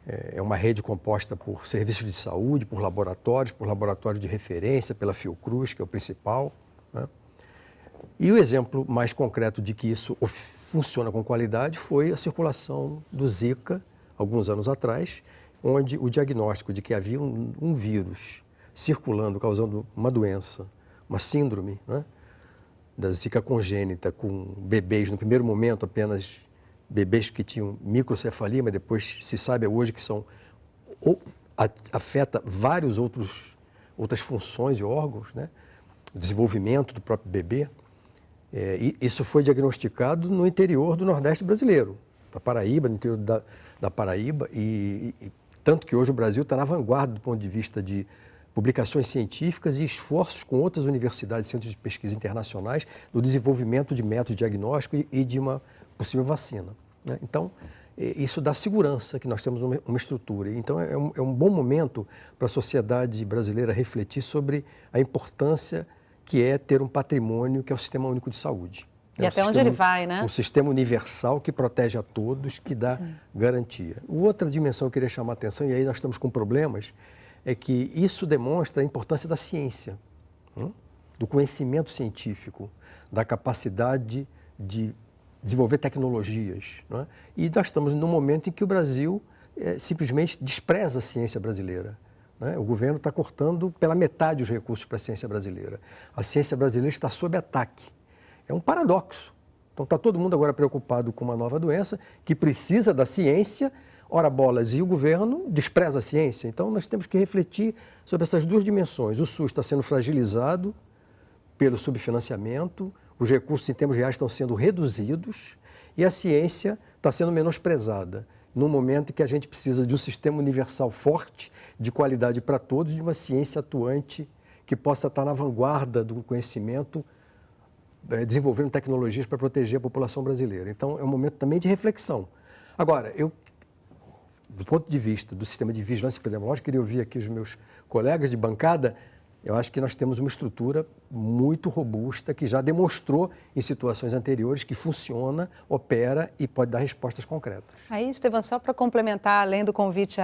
é uma rede composta por serviços de saúde, por laboratórios de referência, pela Fiocruz, que é o principal, né? E o exemplo mais concreto de que isso funciona com qualidade foi a circulação do Zika, alguns anos atrás, onde o diagnóstico de que havia um vírus circulando, causando uma doença, uma síndrome, né, da Zika congênita, com bebês, no primeiro momento apenas bebês que tinham microcefalia, mas depois se sabe hoje que afeta vários outras funções e órgãos, né, o desenvolvimento do próprio bebê. E isso foi diagnosticado no interior do Nordeste brasileiro, da Paraíba, no interior da Paraíba, e tanto que hoje o Brasil está na vanguarda do ponto de vista de publicações científicas e esforços com outras universidades e centros de pesquisa internacionais no desenvolvimento de métodos diagnósticos e de uma possível vacina, né? Então, isso dá segurança que nós temos uma estrutura. Então, é um bom momento para a sociedade brasileira refletir sobre a importância que é ter um patrimônio que é o Sistema Único de Saúde. E até onde ele vai, né? Um sistema universal que protege a todos, que dá garantia. Outra dimensão que eu queria chamar a atenção, e aí nós estamos com problemas, é que isso demonstra a importância da ciência, do conhecimento científico, da capacidade de desenvolver tecnologias, não é? E nós estamos num momento em que o Brasil simplesmente despreza a ciência brasileira. O governo está cortando pela metade os recursos para a ciência brasileira. A ciência brasileira está sob ataque. É um paradoxo. Então está todo mundo agora preocupado com uma nova doença que precisa da ciência, ora bolas, e o governo despreza a ciência. Então nós temos que refletir sobre essas duas dimensões. O SUS está sendo fragilizado pelo subfinanciamento, os recursos em termos reais estão sendo reduzidos e a ciência está sendo menosprezada, num momento em que a gente precisa de um sistema universal forte, de qualidade para todos, de uma ciência atuante que possa estar na vanguarda do conhecimento, desenvolvendo tecnologias para proteger a população brasileira. Então, é um momento também de reflexão. Agora, do ponto de vista do sistema de vigilância epidemiológica, queria ouvir aqui os meus colegas de bancada. Eu acho que nós temos uma estrutura muito robusta que já demonstrou em situações anteriores que funciona, opera e pode dar respostas concretas. Aí, Estevam, só para complementar, além do convite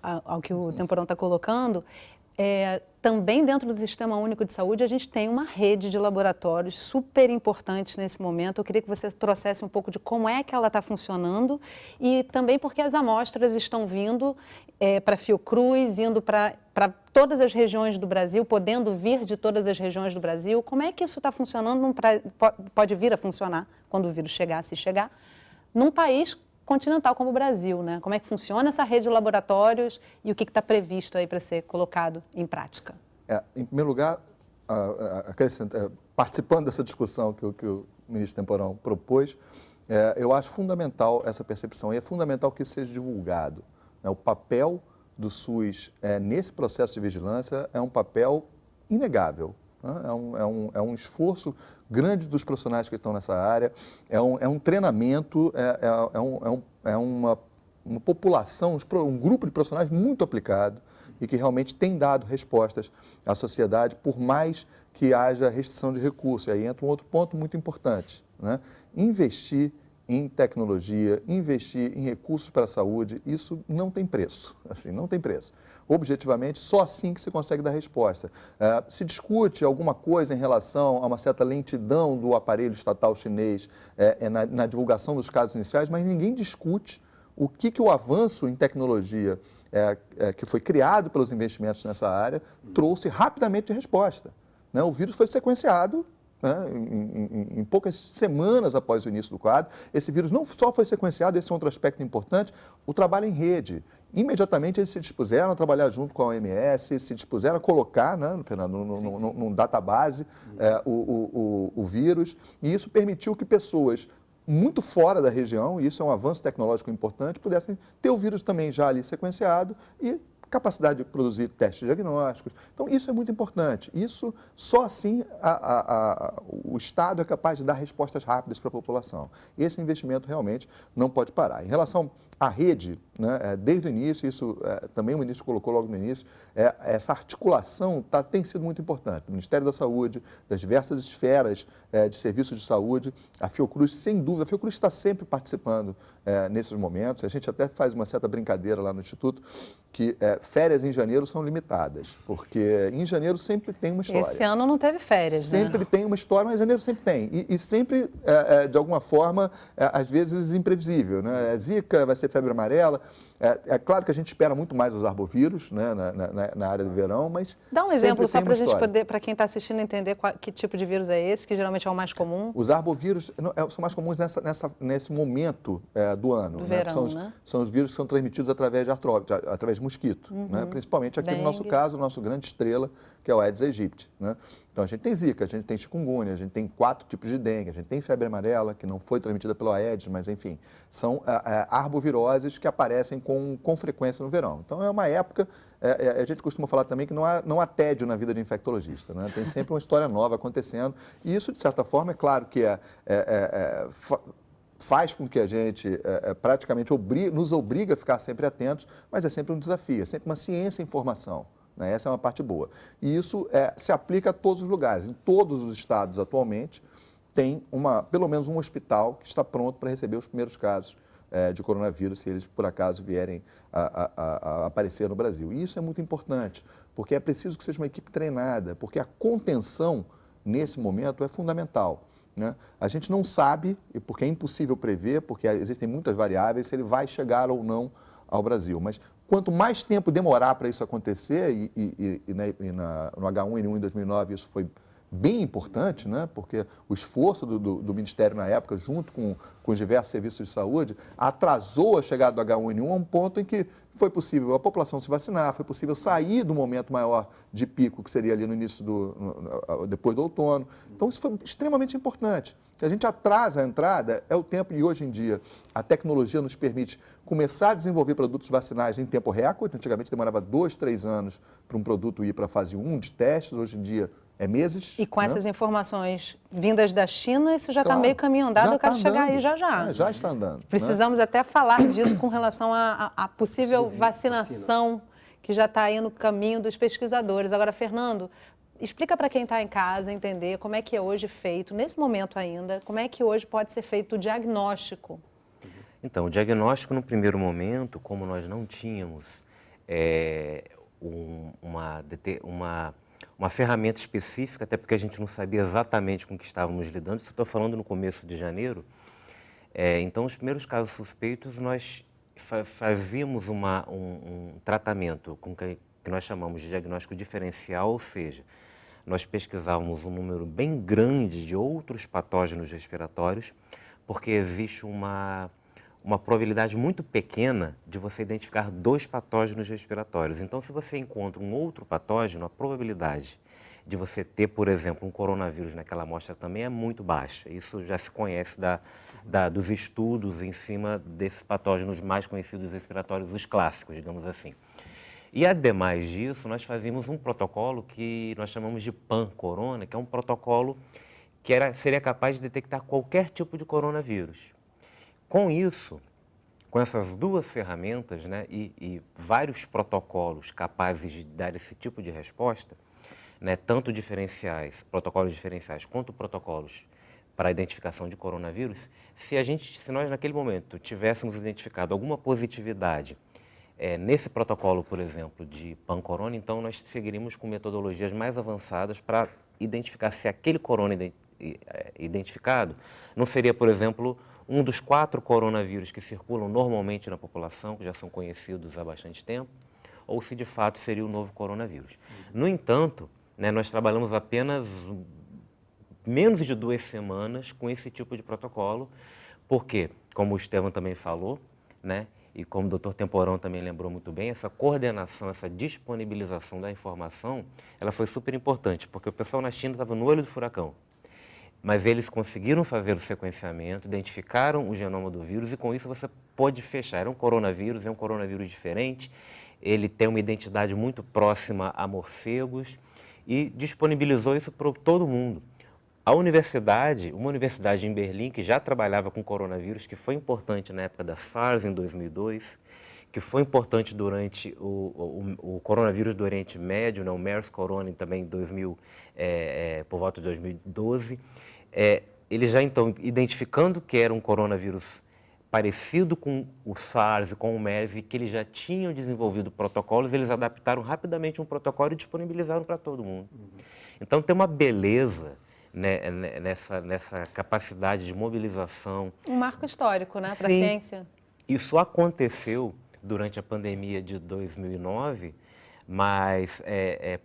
ao que o Temporão está colocando, também dentro do Sistema Único de Saúde a gente tem uma rede de laboratórios super importantes nesse momento. Eu queria que você trouxesse um pouco de como é que ela está funcionando e também porque as amostras estão vindo para a Fiocruz, indo para todas as regiões do Brasil, podendo vir de todas as regiões do Brasil. Como é que isso está funcionando? Pode vir a funcionar quando o vírus chegar, se chegar, num país continental como o Brasil, né? Como é que funciona essa rede de laboratórios e o que está previsto aí para ser colocado em prática? Em primeiro lugar, participando dessa discussão que o ministro Temporão propôs, eu acho fundamental essa percepção e é fundamental que isso seja divulgado, né? O papel do SUS nesse processo de vigilância é um papel inegável, né? É um esforço grande dos profissionais que estão nessa área, é um treinamento, uma população, um grupo de profissionais muito aplicado e que realmente tem dado respostas à sociedade, por mais que haja restrição de recursos. E aí entra um outro ponto muito importante, né? Investir em tecnologia, investir em recursos para a saúde, isso não tem preço, assim, não tem preço. Objetivamente, só assim que se consegue dar resposta. Se discute alguma coisa em relação a uma certa lentidão do aparelho estatal chinês na divulgação dos casos iniciais, mas ninguém discute o que o avanço em tecnologia que foi criado pelos investimentos nessa área trouxe rapidamente de resposta, né? O vírus foi sequenciado, né, em poucas semanas após o início do quadro. Esse vírus não só foi sequenciado, esse é outro aspecto importante, o trabalho em rede. Imediatamente eles se dispuseram a trabalhar junto com a OMS, se dispuseram a colocar, né, Fernando, num database o vírus, e isso permitiu que pessoas muito fora da região, e isso é um avanço tecnológico importante, pudessem ter o vírus também já ali sequenciado e capacidade de produzir testes diagnósticos. Então, isso é muito importante. Isso, só assim, o Estado é capaz de dar respostas rápidas para a população. Esse investimento realmente não pode parar. Em relação à rede, né, desde o início, isso também o ministro colocou logo no início, essa articulação tem sido muito importante. O Ministério da Saúde, das diversas esferas de serviços de saúde, a Fiocruz, sem dúvida, a Fiocruz está sempre participando nesses momentos. A gente até faz uma certa brincadeira lá no Instituto, que férias em janeiro são limitadas, porque em janeiro sempre tem uma história. Esse ano não teve férias, sempre tem uma história, mas em janeiro sempre tem. E sempre, de alguma forma, às vezes imprevisível, né? Zika, vai ser febre amarela. É claro que a gente espera muito mais os arbovírus, né, na área do verão, mas dá um exemplo só para a gente história. poder, para quem está assistindo, entender que tipo de vírus é esse, que geralmente é o mais comum. Os arbovírus são mais comuns nesse momento do ano. Do verão, são os vírus que são transmitidos através de artrópode, através de mosquito, né? Principalmente aqui no nosso caso, o nosso grande estrela, que é o Aedes aegypti, né? Então, a gente tem zika, a gente tem chikungunya, a gente tem 4 tipos de dengue, a gente tem febre amarela, que não foi transmitida pelo Aedes, mas, enfim, são arboviroses que aparecem com frequência no verão. Então, é uma época, a gente costuma falar também que não há tédio na vida de infectologista, né? Tem sempre uma história nova acontecendo, e isso, de certa forma, é claro que faz com que a gente praticamente nos obriga a ficar sempre atentos, mas é sempre um desafio, é sempre uma ciência e informação. Né? Essa é uma parte boa. E isso se aplica a todos os lugares. Em todos os estados, atualmente, tem pelo menos um hospital que está pronto para receber os primeiros casos de coronavírus, se eles, por acaso, vierem a aparecer no Brasil. E isso é muito importante, porque é preciso que seja uma equipe treinada, porque a contenção, nesse momento, é fundamental. Né? A gente não sabe, porque é impossível prever, porque existem muitas variáveis, se ele vai chegar ou não ao Brasil. Mas quanto mais tempo demorar para isso acontecer, no H1N1 em 2009 isso foi bem importante, né? Porque o esforço do Ministério na época, junto com os diversos serviços de saúde, atrasou a chegada do H1N1 a um ponto em que foi possível a população se vacinar, foi possível sair do momento maior de pico, que seria ali no início depois do outono. Então, isso foi extremamente importante. Se a gente atrasa a entrada, é o tempo, e hoje em dia a tecnologia nos permite começar a desenvolver produtos vacinais em tempo recorde. Antigamente demorava 2, 3 anos para um produto ir para a fase 1 de testes, hoje em dia é meses. E com essas informações vindas da China, isso já está meio caminho andado, eu quero chegar aí já. Já está andando. Precisamos até falar disso com relação à possível vacinação que já está aí no caminho dos pesquisadores. Agora, Fernando, explica para quem está em casa entender como é que é hoje feito, nesse momento ainda, como é que hoje pode ser feito o diagnóstico. Então, o diagnóstico no primeiro momento, como nós não tínhamos uma ferramenta específica, até porque a gente não sabia exatamente com o que estávamos lidando, isso eu estou falando no começo de janeiro, então os primeiros casos suspeitos nós fazíamos um tratamento que nós chamamos de diagnóstico diferencial, ou seja, nós pesquisávamos um número bem grande de outros patógenos respiratórios, porque existe uma uma probabilidade muito pequena de você identificar 2 patógenos respiratórios. Então, se você encontra um outro patógeno, a probabilidade de você ter, por exemplo, um coronavírus naquela amostra também é muito baixa. Isso já se conhece dos estudos em cima desses patógenos mais conhecidos respiratórios, os clássicos, digamos assim. E, ademais disso, nós fazíamos um protocolo que nós chamamos de pan-corona, que é um protocolo que seria capaz de detectar qualquer tipo de coronavírus. Com isso, com essas 2 ferramentas, né, e vários protocolos capazes de dar esse tipo de resposta, né, tanto protocolos diferenciais, quanto protocolos para a identificação de coronavírus, se nós naquele momento tivéssemos identificado alguma positividade nesse protocolo, por exemplo, de pan-corona, então nós seguiríamos com metodologias mais avançadas para identificar se aquele corona identificado não seria, por exemplo, um dos 4 coronavírus que circulam normalmente na população, que já são conhecidos há bastante tempo, ou se de fato seria o novo coronavírus. No entanto, né, nós trabalhamos apenas menos de 2 semanas com esse tipo de protocolo, porque, como o Estevão também falou, né, e como o Dr. Temporão também lembrou muito bem, essa coordenação, essa disponibilização da informação, ela foi super importante, porque o pessoal na China estava no olho do furacão. Mas eles conseguiram fazer o sequenciamento, identificaram o genoma do vírus e com isso você pode fechar. É um coronavírus diferente, ele tem uma identidade muito próxima a morcegos e disponibilizou isso para todo mundo. Uma universidade em Berlim, que já trabalhava com coronavírus, que foi importante na época da SARS em 2002, que foi importante durante o coronavírus do Oriente Médio, né, o MERS-Corona também por volta de 2012, eles já então, identificando que era um coronavírus parecido com o SARS e com o MERS, e que eles já tinham desenvolvido protocolos, eles adaptaram rapidamente um protocolo e disponibilizaram para todo mundo. Então tem uma beleza, né, nessa capacidade de mobilização. Um marco histórico, né, para a ciência. Isso aconteceu durante a pandemia de 2009, mas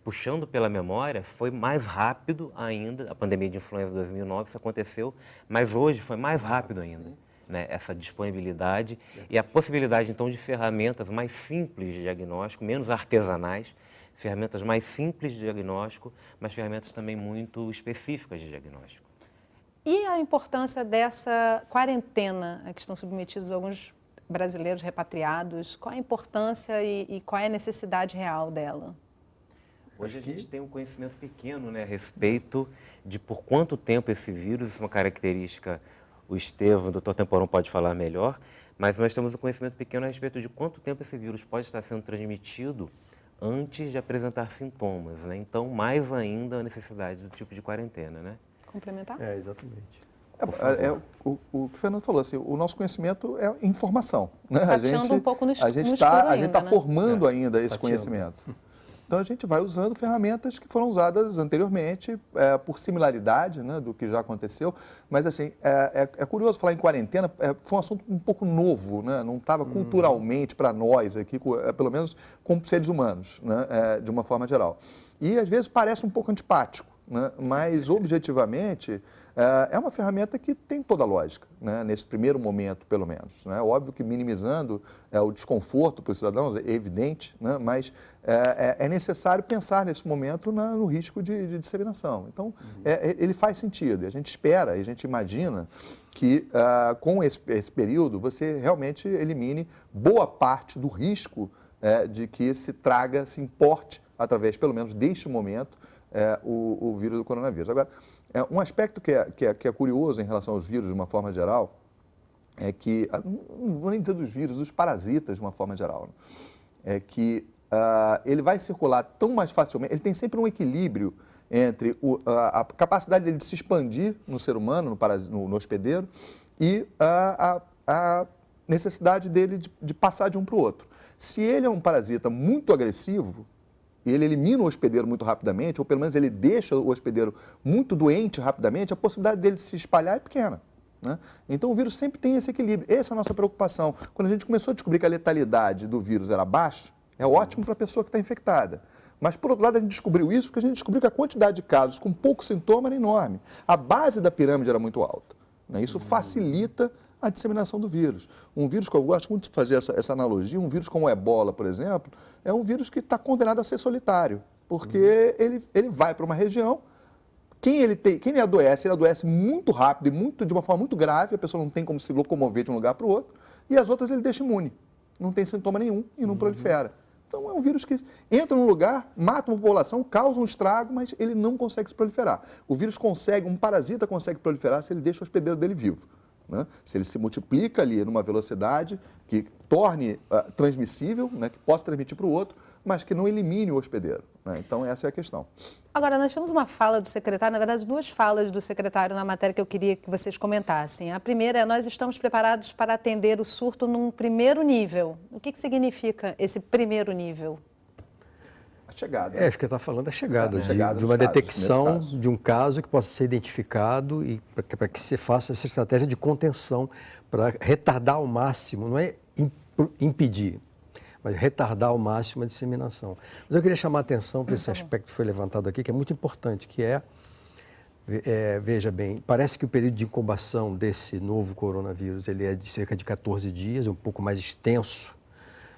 puxando pela memória, foi mais rápido ainda. A pandemia de influenza de 2009, isso aconteceu, mas hoje foi mais rápido ainda, né, essa disponibilidade e a possibilidade, então, de ferramentas mais simples de diagnóstico, menos artesanais, ferramentas mais simples de diagnóstico, mas ferramentas também muito específicas de diagnóstico. E a importância dessa quarentena a que estão submetidos alguns brasileiros repatriados? Qual a importância e qual é a necessidade real dela? Hoje a gente tem um conhecimento pequeno, né, a respeito de por quanto tempo esse vírus, isso é uma característica, o Estevão, o Dr. Temporão pode falar melhor, mas nós temos um conhecimento pequeno a respeito de quanto tempo esse vírus pode estar sendo transmitido antes de apresentar sintomas, né? Então, mais ainda a necessidade do tipo de quarentena, né? Complementar? Exatamente. O que o Fernando falou, assim, o nosso conhecimento é informação, né? Tateando um pouco no escuro a gente está né? formando ainda esse conhecimento. Então, a gente vai usando ferramentas que foram usadas anteriormente, por similaridade, né, do que já aconteceu. Mas, assim, é curioso falar em quarentena, foi um assunto um pouco novo, né? Não estava culturalmente para nós aqui, pelo menos como seres humanos, né, de uma forma geral. E, às vezes, parece um pouco antipático, né? Mas, objetivamente, é uma ferramenta que tem toda a lógica, né? Nesse primeiro momento, pelo menos, né? Óbvio que minimizando o desconforto para os cidadãos, é evidente, né? Mas é necessário pensar nesse momento no risco de disseminação. Então, ele faz sentido. A gente espera, a gente imagina que com esse período você realmente elimine boa parte do risco de que se importe, através, pelo menos, deste momento, o vírus do coronavírus. Agora, um aspecto que é curioso em relação aos vírus, de uma forma geral, é que, não vou nem dizer dos vírus, dos parasitas, de uma forma geral, né? É que ele vai circular tão mais facilmente, ele tem sempre um equilíbrio entre a capacidade dele de se expandir no ser humano, no hospedeiro, e a necessidade dele de passar de um para o outro. Se ele é um parasita muito agressivo, e ele elimina o hospedeiro muito rapidamente, ou pelo menos ele deixa o hospedeiro muito doente rapidamente, a possibilidade dele se espalhar é pequena, né? Então o vírus sempre tem esse equilíbrio. Essa é a nossa preocupação. Quando a gente começou a descobrir que a letalidade do vírus era baixa, é ótimo para a pessoa que está infectada. Mas, por outro lado, a gente descobriu isso porque a gente descobriu que a quantidade de casos com pouco sintoma era enorme. A base da pirâmide era muito alta, né? Isso facilita a disseminação do vírus. Um vírus que eu gosto muito de fazer essa analogia, um vírus como o ebola, por exemplo, é um vírus que está condenado a ser solitário, porque ele vai para uma região, quem ele adoece muito rápido e de uma forma muito grave, a pessoa não tem como se locomover de um lugar para o outro, e as outras ele deixa imune, não tem sintoma nenhum e não prolifera. Então, é um vírus que entra num lugar, mata uma população, causa um estrago, mas ele não consegue se proliferar. O vírus um parasita consegue proliferar se ele deixa o hospedeiro dele vivo. Né? Se ele se multiplica ali numa velocidade que torne transmissível, né? Que possa transmitir para o outro, mas que não elimine o hospedeiro. Né? Então, essa é a questão. Agora, nós temos uma fala do secretário, na verdade, 2 falas do secretário na matéria que eu queria que vocês comentassem. A primeira é: nós estamos preparados para atender o surto num primeiro nível. O que significa esse primeiro nível? A chegada. Acho que ele está falando da chegada, de uma detecção de um caso que possa ser identificado e para que se faça essa estratégia de contenção para retardar ao máximo, não é impedir, mas retardar ao máximo a disseminação. Mas eu queria chamar a atenção para esse aspecto que foi levantado aqui, que é muito importante, que veja bem, parece que o período de incubação desse novo coronavírus ele é de cerca de 14 dias, um pouco mais extenso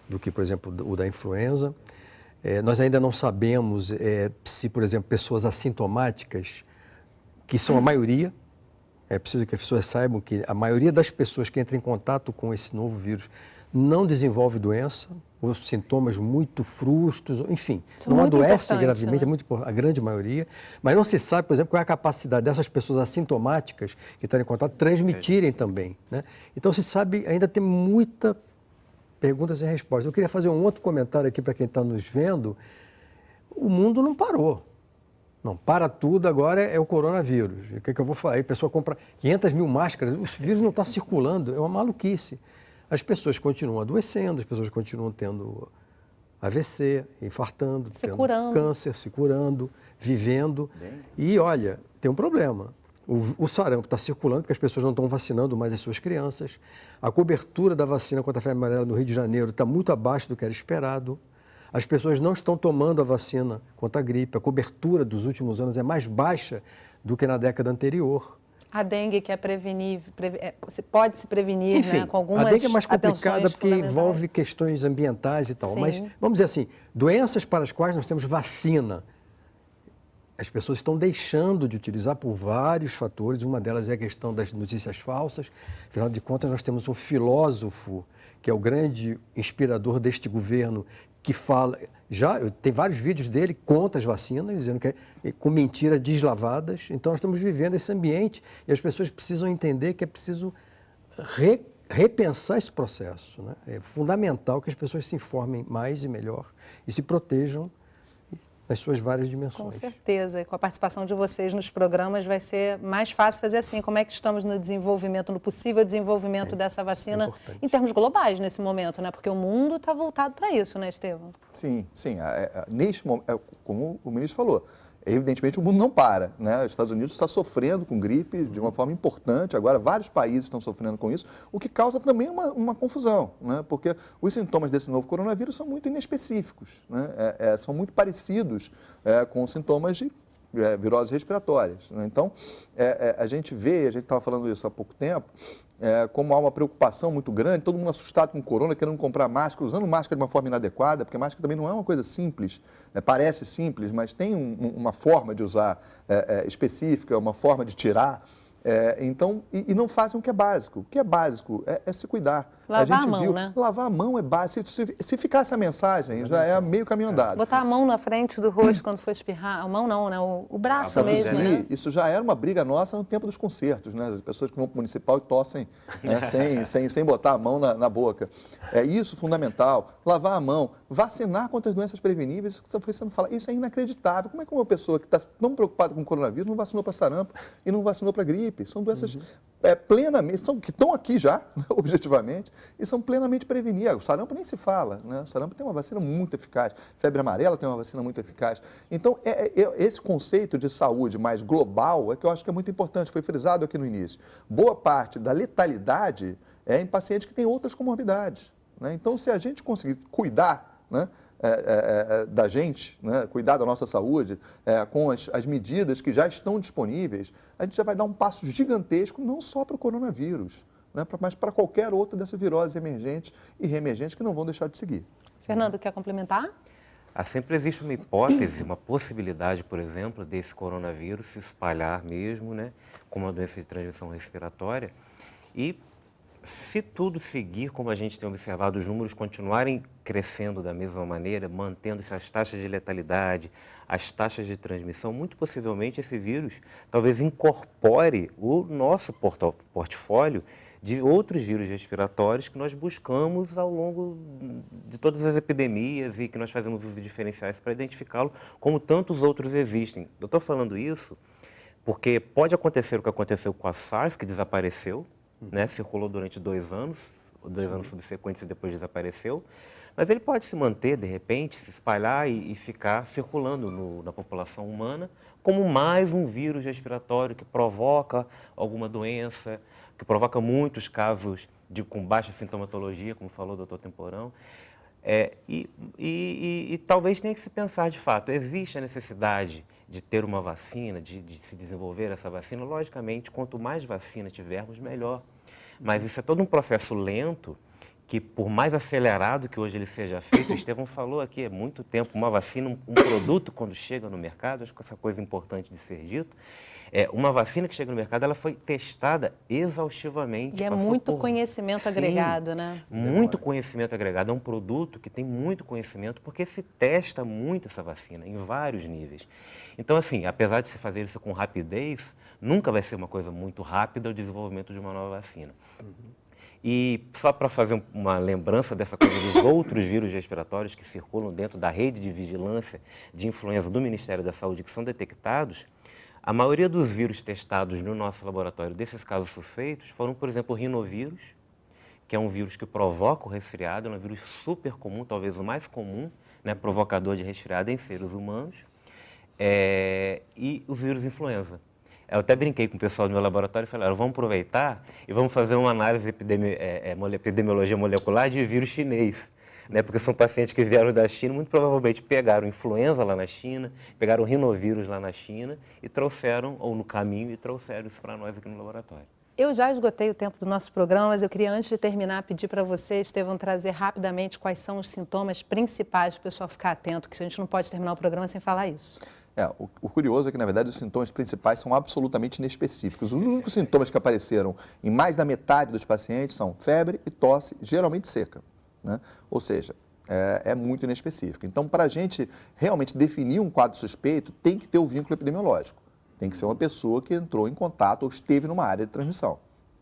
do que, por exemplo, o da influenza. Nós ainda não sabemos se, por exemplo, pessoas assintomáticas, que são a maioria, é preciso que as pessoas saibam que a maioria das pessoas que entram em contato com esse novo vírus não desenvolve doença, os sintomas muito frustos, enfim, não adoece gravemente, né? A grande maioria, mas não se sabe, por exemplo, qual é a capacidade dessas pessoas assintomáticas que estão em contato transmitirem também, né? Então, se sabe, ainda tem muita perguntas sem respostas. Eu queria fazer um outro comentário aqui para quem está nos vendo. O mundo não parou. Não, para tudo agora é o coronavírus. O que eu vou falar? Aí a pessoa compra 500 mil máscaras, o vírus não está circulando, é uma maluquice. As pessoas continuam adoecendo, as pessoas continuam tendo AVC, infartando, tendo câncer, se curando, vivendo. E olha, tem um problema. O sarampo está circulando porque as pessoas não estão vacinando mais as suas crianças. A cobertura da vacina contra a febre amarela no Rio de Janeiro está muito abaixo do que era esperado. As pessoas não estão tomando a vacina contra a gripe. A cobertura dos últimos anos é mais baixa do que na década anterior. A dengue, que é prevenível, pode se prevenir, enfim, né, com algumas a dengue é mais complicada porque envolve questões ambientais e tal. Sim. Mas, vamos dizer assim, doenças para as quais nós temos vacina, as pessoas estão deixando de utilizar por vários fatores. Uma delas é a questão das notícias falsas. Afinal de contas, nós temos um filósofo, que é o grande inspirador deste governo, que fala... tem vários vídeos dele contra as vacinas, dizendo que é com mentiras deslavadas. Então, nós estamos vivendo esse ambiente e as pessoas precisam entender que é preciso repensar esse processo, né? É fundamental que as pessoas se informem mais e melhor e se protejam nas suas várias dimensões. Com certeza. E com a participação de vocês nos programas vai ser mais fácil fazer assim. Como é que estamos no desenvolvimento, no possível desenvolvimento dessa vacina em termos globais nesse momento, né? Porque o mundo está voltado para isso, né, Estevão? Sim. Neste momento, como o ministro falou, evidentemente o mundo não para, né? Os Estados Unidos está sofrendo com gripe de uma forma importante, agora vários países estão sofrendo com isso, o que causa também uma confusão, né? Porque os sintomas desse novo coronavírus são muito inespecíficos, né? São muito parecidos com os sintomas de viroses respiratórias, né? Então, a gente estava falando isso há pouco tempo, como há uma preocupação muito grande, todo mundo assustado com o corona, querendo comprar máscara, usando máscara de uma forma inadequada, porque a máscara também não é uma coisa simples, parece simples, mas tem uma forma de usar específica, uma forma de tirar. Então, e não fazem o que é básico. O que é básico é se cuidar. Lavar a mão, né? Lavar a mão é básico. Se ficar essa mensagem, já é meio caminho andado. Botar a mão na frente do rosto quando for espirrar. A mão não, né? O braço mesmo, né? Isso já era uma briga nossa no tempo dos concertos, né? As pessoas que vão para o municipal e tossem, né? sem botar a mão na boca. É isso fundamental. Lavar a mão. Vacinar contra as doenças preveníveis. Você não fala. Isso é inacreditável. Como é que uma pessoa que está tão preocupada com o coronavírus não vacinou para sarampo e não vacinou para gripe? São doenças plenamente, que estão aqui já, objetivamente, e são plenamente preveníveis. O sarampo nem se fala, né? O sarampo tem uma vacina muito eficaz, febre amarela tem uma vacina muito eficaz. Então, esse conceito de saúde mais global é que eu acho que é muito importante, foi frisado aqui no início. Boa parte da letalidade é em pacientes que têm outras comorbidades, né? Então, se a gente conseguir cuidar, né, da gente, né, cuidar da nossa saúde, com as medidas que já estão disponíveis, a gente já vai dar um passo gigantesco, não só para o coronavírus, né, mas para qualquer outra dessas viroses emergentes e reemergentes que não vão deixar de seguir. Fernando, quer complementar? Sempre existe uma hipótese, uma possibilidade, por exemplo, desse coronavírus se espalhar mesmo, né, como uma doença de transmissão respiratória. E se tudo seguir como a gente tem observado, os números continuarem crescendo da mesma maneira, mantendo-se as taxas de letalidade, as taxas de transmissão, muito possivelmente esse vírus talvez incorpore o nosso portfólio de outros vírus respiratórios que nós buscamos ao longo de todas as epidemias e que nós fazemos uso de diferenciais para identificá-lo, como tantos outros existem. Eu estou falando isso porque pode acontecer o que aconteceu com a SARS, que desapareceu, né, circulou durante 2 anos subsequentes e depois desapareceu, mas ele pode se manter, de repente, se espalhar e ficar circulando na população humana como mais um vírus respiratório que provoca alguma doença, que provoca muitos casos com baixa sintomatologia, como falou o doutor Temporão. E talvez tenha que se pensar, de fato, existe a necessidade de ter uma vacina, de se desenvolver essa vacina? Logicamente, quanto mais vacina tivermos, melhor. Mas isso é todo um processo lento, que por mais acelerado que hoje ele seja feito, o Estevão falou aqui, é muito tempo, uma vacina, um produto, quando chega no mercado, acho que essa coisa importante de ser dito, uma vacina que chega no mercado, ela foi testada exaustivamente. E é muito conhecimento agregado, né? Muito conhecimento agregado. É um produto que tem muito conhecimento, porque se testa muito essa vacina, em vários níveis. Então, assim, apesar de se fazer isso com rapidez, nunca vai ser uma coisa muito rápida o desenvolvimento de uma nova vacina. E só para fazer uma lembrança dessa coisa dos outros vírus respiratórios que circulam dentro da rede de vigilância de influenza do Ministério da Saúde, que são detectados, a maioria dos vírus testados no nosso laboratório, desses casos suspeitos, foram, por exemplo, o rinovírus, que é um vírus que provoca o resfriado, é um vírus super comum, talvez o mais comum, né, provocador de resfriado em seres humanos, e os vírus influenza. Eu até brinquei com o pessoal do meu laboratório e falei, vamos aproveitar e vamos fazer uma análise epidemiologia molecular de vírus chinês. Né, porque são pacientes que vieram da China, muito provavelmente pegaram influenza lá na China, pegaram rinovírus lá na China e trouxeram, ou no caminho, e trouxeram isso para nós aqui no laboratório. Eu já esgotei o tempo do nosso programa, mas eu queria, antes de terminar, pedir para você, Estevão, trazer rapidamente quais são os sintomas principais para o pessoal ficar atento, que a gente não pode terminar o programa sem falar isso. O curioso é que, na verdade, os sintomas principais são absolutamente inespecíficos. Os únicos sintomas que apareceram em mais da metade dos pacientes são febre e tosse, geralmente seca. Né? Ou seja, é muito inespecífico. Então, para a gente realmente definir um quadro suspeito, tem que ter o vínculo epidemiológico. Tem que ser uma pessoa que entrou em contato ou esteve numa área de transmissão.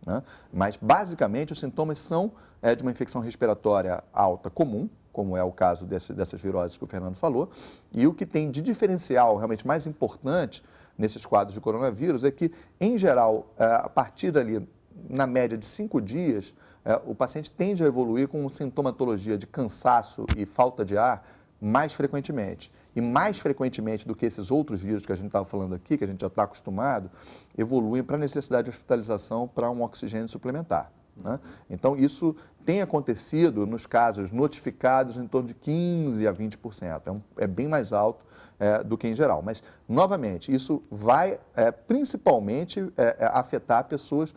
Né? Mas, basicamente, os sintomas são de uma infecção respiratória alta comum, como é o caso dessas viroses que o Fernando falou, e o que tem de diferencial realmente mais importante nesses quadros de coronavírus é que, em geral, a partir dali, na média de 5 dias, o paciente tende a evoluir com sintomatologia de cansaço e falta de ar mais frequentemente. E mais frequentemente do que esses outros vírus que a gente estava falando aqui, que a gente já está acostumado, evoluem para a necessidade de hospitalização para um oxigênio suplementar. Né? Então, isso tem acontecido nos casos notificados em torno de 15% a 20%. É bem mais alto do que em geral. Mas, novamente, isso vai principalmente afetar pessoas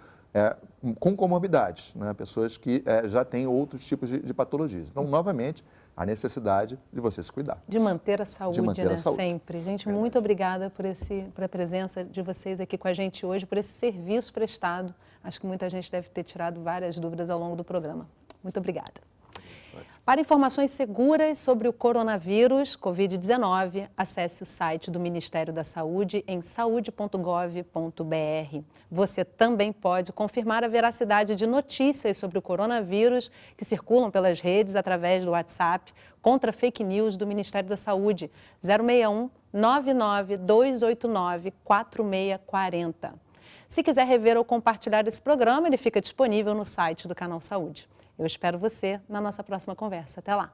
com comorbidades, né? Pessoas que já têm outros tipos de patologias. Então, novamente, a necessidade de você se cuidar. De manter a saúde, a saúde. Sempre. Gente, muito obrigada por a presença de vocês aqui com a gente hoje, por esse serviço prestado. Acho que muita gente deve ter tirado várias dúvidas ao longo do programa. Muito obrigada. Para informações seguras sobre o coronavírus Covid-19, acesse o site do Ministério da Saúde em saude.gov.br. Você também pode confirmar a veracidade de notícias sobre o coronavírus que circulam pelas redes através do WhatsApp contra fake news do Ministério da Saúde, 061 99 289 4640. Se quiser rever ou compartilhar esse programa, ele fica disponível no site do Canal Saúde. Eu espero você na nossa próxima conversa. Até lá!